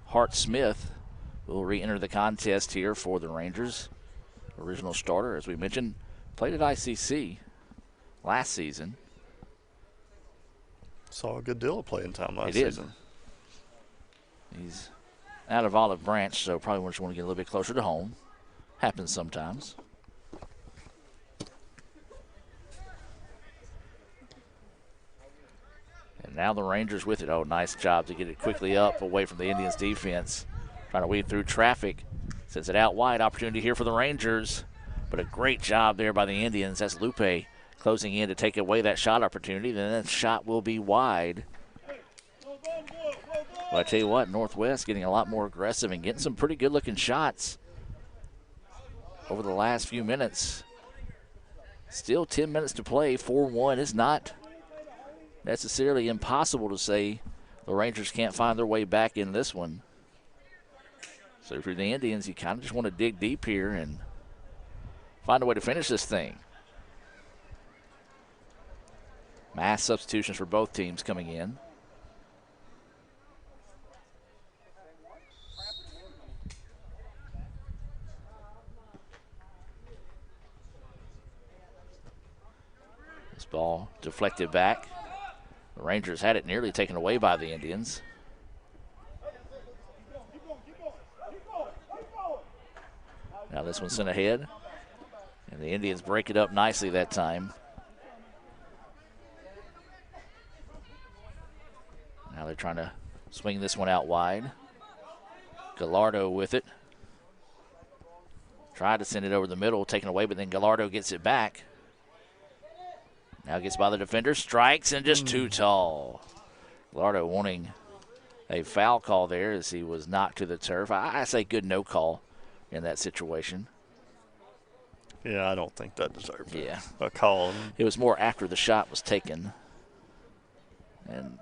Hart Smith will re-enter the contest here for the Rangers. Original starter, as we mentioned, played at ICC last season. Saw a good deal of playing time last season. He's out of Olive Branch, so probably just want to get a little bit closer to home. Happens sometimes. And now the Rangers with it. Nice job to get it quickly up away from the Indians defense. Trying to weave through traffic. Sends it out wide. Opportunity here for the Rangers. But a great job there by the Indians. That's Lupe closing in to take away that shot opportunity. Then that shot will be wide. But I tell you what, Northwest getting a lot more aggressive and getting some pretty good-looking shots over the last few minutes. Still 10 minutes to play. 4-1 is not necessarily impossible to say the Rangers can't find their way back in this one. So for the Indians, you kind of just want to dig deep here and find a way to finish this thing. Mass substitutions for both teams coming in. This ball deflected back. The Rangers had it nearly taken away by the Indians. Now this one's sent ahead. And the Indians break it up nicely that time. Now they're trying to swing this one out wide. Gallardo with it. Tried to send it over the middle, taken away, but then Gallardo gets it back. Now gets by the defender, strikes, and just too tall. Gallardo wanting a foul call there as he was knocked to the turf. I say good no call in that situation. Yeah, I don't think that deserved a call. It was more after the shot was taken. And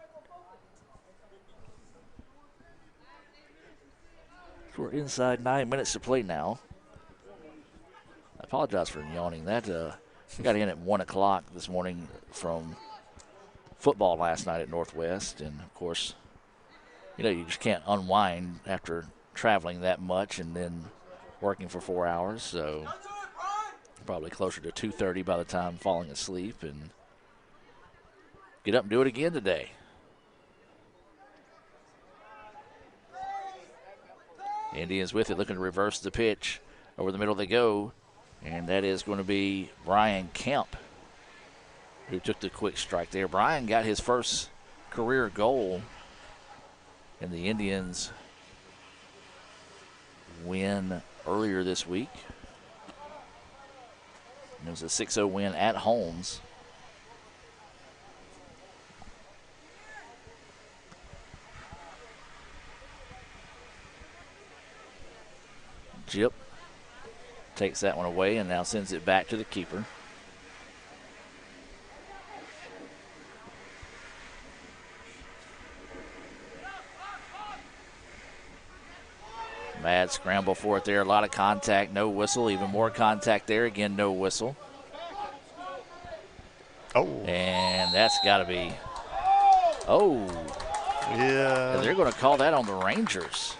we're inside 9 minutes to play now. I apologize for yawning. That got in at 1 o'clock this morning from football last night at Northwest. And, of course, you just can't unwind after traveling that much and then working for 4 hours. So probably closer to 2:30 by the time falling asleep, and get up and do it again today. Indians with it, looking to reverse the pitch. Over the middle they go, and that is going to be Brian Kemp who took the quick strike there. Brian got his first career goal And the Indians win earlier this week. And it was a 6-0 win at Holmes. Jip takes that one away and now sends it back to the keeper. Mad scramble for it there. A lot of contact, no whistle. Even more contact there. Again, no whistle. Oh. And that's got to be. Oh. Yeah. They're going to call that on the Rangers.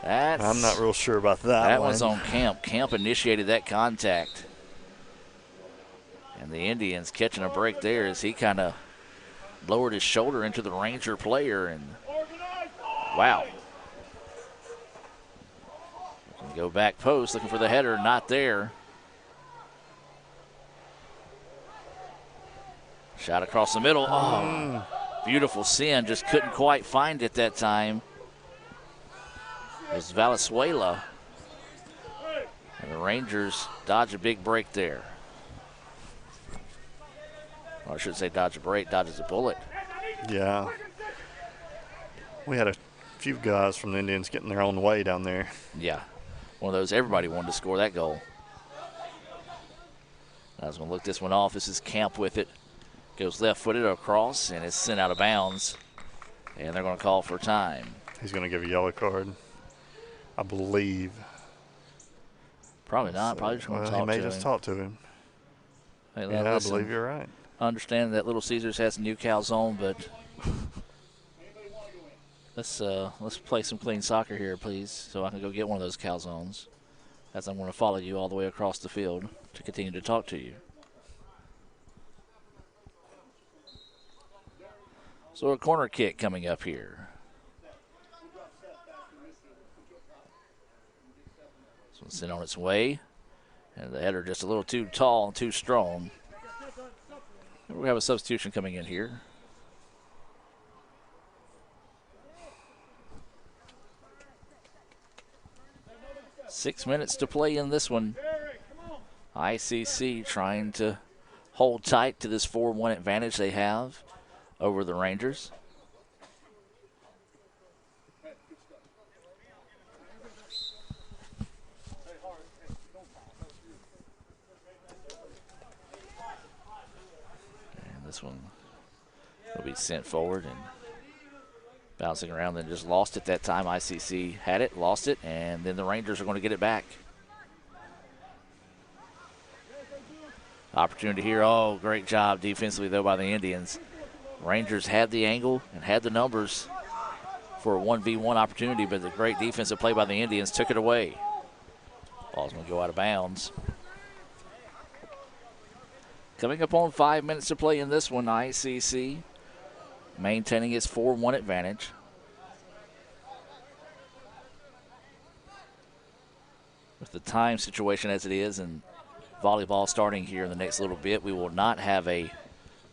I'm not real sure about that. That one's on Camp. Camp initiated that contact. And the Indians catching a break there as he kind of lowered his shoulder into the Ranger player. And wow. Go back post, looking for the header, not there. Shot across the middle. Oh, beautiful send, just couldn't quite find it that time. It was Valenzuela. And the Rangers dodge a big break there. Or I should say dodge a break, dodges a bullet. Yeah. We had a few guys from the Indians getting their own way down there. Yeah. One of those, everybody wanted to score that goal. I was going to look this one off. This is Camp with it. Goes left-footed across, and it's sent out of bounds. And they're going to call for time. He's going to give a yellow card, I believe. Probably not. Probably just going to talk to him. He may just talk to him. Hey, yeah, listen, I believe you're right. I understand that Little Caesars has a new calzone, but let's play some clean soccer here, please, so I can go get one of those calzones, as I'm going to follow you all the way across the field to continue to talk to you. So a corner kick coming up here. This one's sent on its way, and the header just a little too tall and too strong. We have a substitution coming in here. Six minutes to play in this one. ICC trying to hold tight to this 4-1 advantage they have over the Rangers. And this one will be sent forward and bouncing around, then just lost it that time. ICC had it, lost it, and then the Rangers are going to get it back. Opportunity here. Oh, great job defensively, though, by the Indians. Rangers had the angle and had the numbers for a 1v1 opportunity, but the great defensive play by the Indians took it away. Ball's going to go out of bounds. Coming up on 5 minutes to play in this one, ICC maintaining its 4-1 advantage. With the time situation as it is and volleyball starting here in the next little bit, we will not have a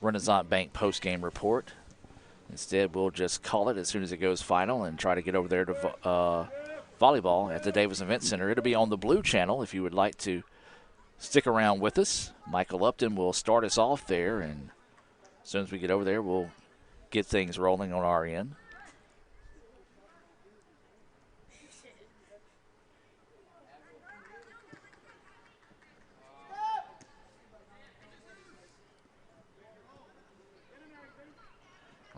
Renaissance Bank post-game report. Instead, we'll just call it as soon as it goes final and try to get over there to volleyball at the Davis Event Center. It'll be on the Blue Channel if you would like to stick around with us. Michael Upton will start us off there, and as soon as we get over there, we'll get things rolling on our end.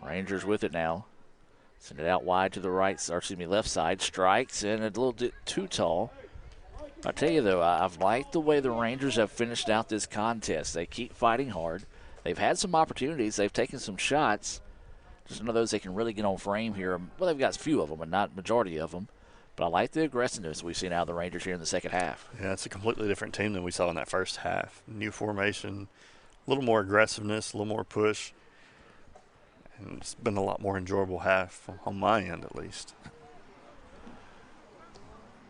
Rangers with it now. Send it out wide to the right, or excuse me, left side. Strikes, and a little bit too tall. I tell you, though, I've liked the way the Rangers have finished out this contest. They keep fighting hard. They've had some opportunities. They've taken some shots. Just one of those they can really get on frame here. Well, they've got a few of them, but not majority of them. But I like the aggressiveness we've seen out of the Rangers here in the second half. Yeah, it's a completely different team than we saw in that first half. New formation, a little more aggressiveness, a little more push. And it's been a lot more enjoyable half on my end, at least.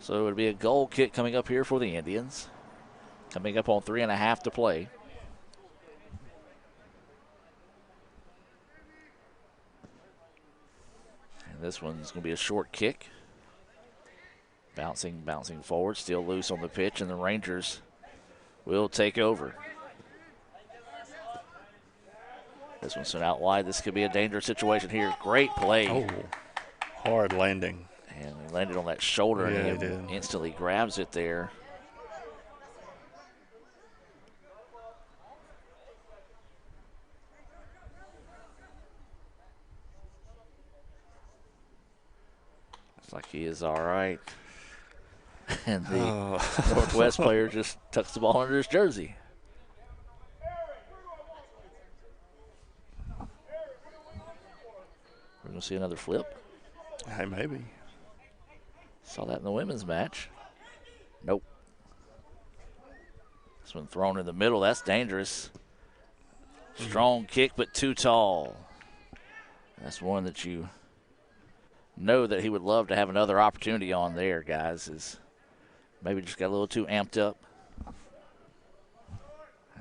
So it'll be a goal kick coming up here for the Indians. Coming up on 3.5 to play. And And this one's going to be a short kick. Bouncing forward, still loose on the pitch, and the Rangers will take over. This one's sent out wide. This could be a dangerous situation here. Great play. Oh, hard landing. And he landed on that shoulder, yeah, and he instantly grabs it there. Looks like he is all right. And the Northwest player just tucks the ball under his jersey. We're going to see another flip. Hey, maybe. Saw that in the women's match. Nope. This one thrown in the middle. That's dangerous. Strong kick, but too tall. That's one that you know that he would love to have another opportunity on there, guys. Is maybe just got a little too amped up.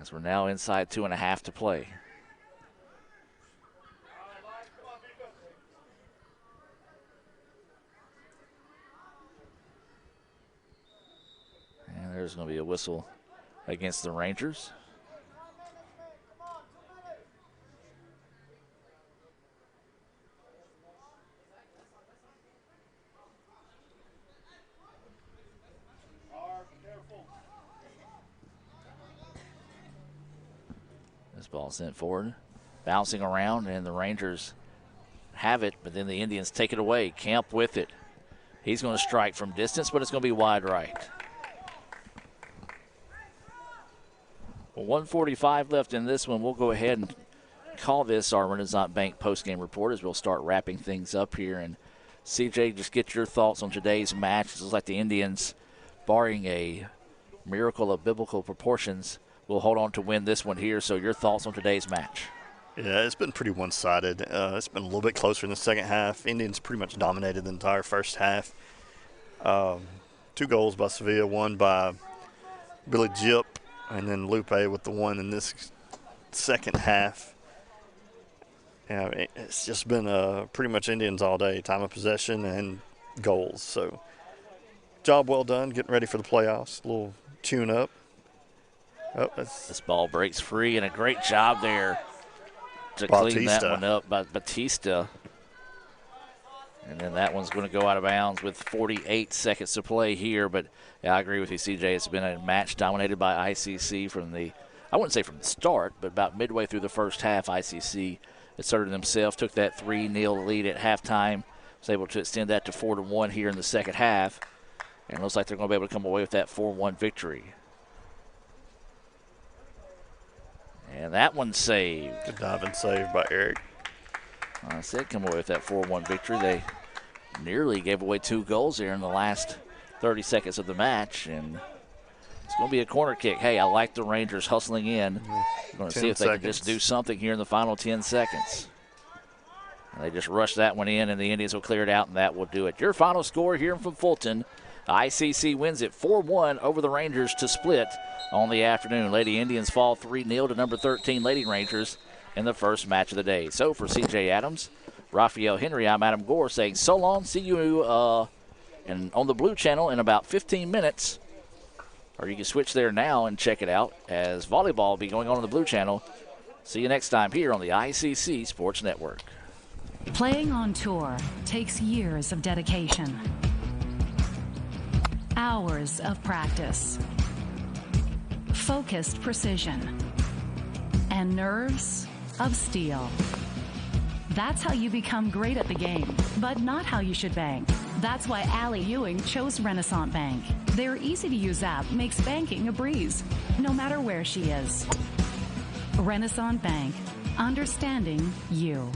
As we're now inside 2.5 to play. And there's going to be a whistle against the Rangers. This ball sent forward, bouncing around, and the Rangers have it, but then the Indians take it away. Kemp with it. He's going to strike from distance, but it's going to be wide right. Well, 1:45 left in this one. We'll go ahead and call this our Renaissance Bank postgame report as we'll start wrapping things up here. And CJ, just get your thoughts on today's match. It looks like the Indians, barring a miracle of biblical proportions, will hold on to win this one here. So your thoughts on today's match? Yeah, it's been pretty one-sided. It's been a little bit closer in the second half. Indians pretty much dominated the entire first half. 2 goals by Sevilla, one by Billy Gyp, and then Lupe with the one in this second half. Yeah, it's just been pretty much Indians all day, time of possession and goals. So job well done, getting ready for the playoffs. A little tune-up. Oh, this ball breaks free, and a great job there to clean that one up by Batista. And then that one's going to go out of bounds with 48 seconds to play here. But yeah, I agree with you, CJ. It's been a match dominated by ICC from the, I wouldn't say from the start, but about midway through the first half, ICC asserted themselves, took that 3-0 lead at halftime, was able to extend that to 4-1 here in the second half. And it looks like they're going to be able to come away with that 4-1 victory. And that one's saved. Good diving save by Eric. I said come away with that 4-1 victory. They nearly gave away 2 goals there in the last 30 seconds of the match. And it's going to be a corner kick. Hey, I like the Rangers hustling in. We're going to see if they can just do something here in the final 10 seconds. And they just rush that one in, and the Indians will clear it out, and that will do it. Your final score here from Fulton. ICC wins it 4-1 over the Rangers to split on the afternoon. Lady Indians fall 3-0 to number 13 Lady Rangers in the first match of the day. So for CJ Adams, Raphael Henry, I'm Adam Gore saying so long. See you on the Blue Channel in about 15 minutes. Or you can switch there now and check it out as volleyball will be going on the Blue Channel. See you next time here on the ICC Sports Network. Playing on tour takes years of dedication, hours of practice, focused precision, and nerves of steel. That's how you become great at the game, but not how you should bank. That's why Allie Ewing chose Renaissance Bank. Their easy-to-use app makes banking a breeze, no matter where she is. Renaissance Bank, understanding you.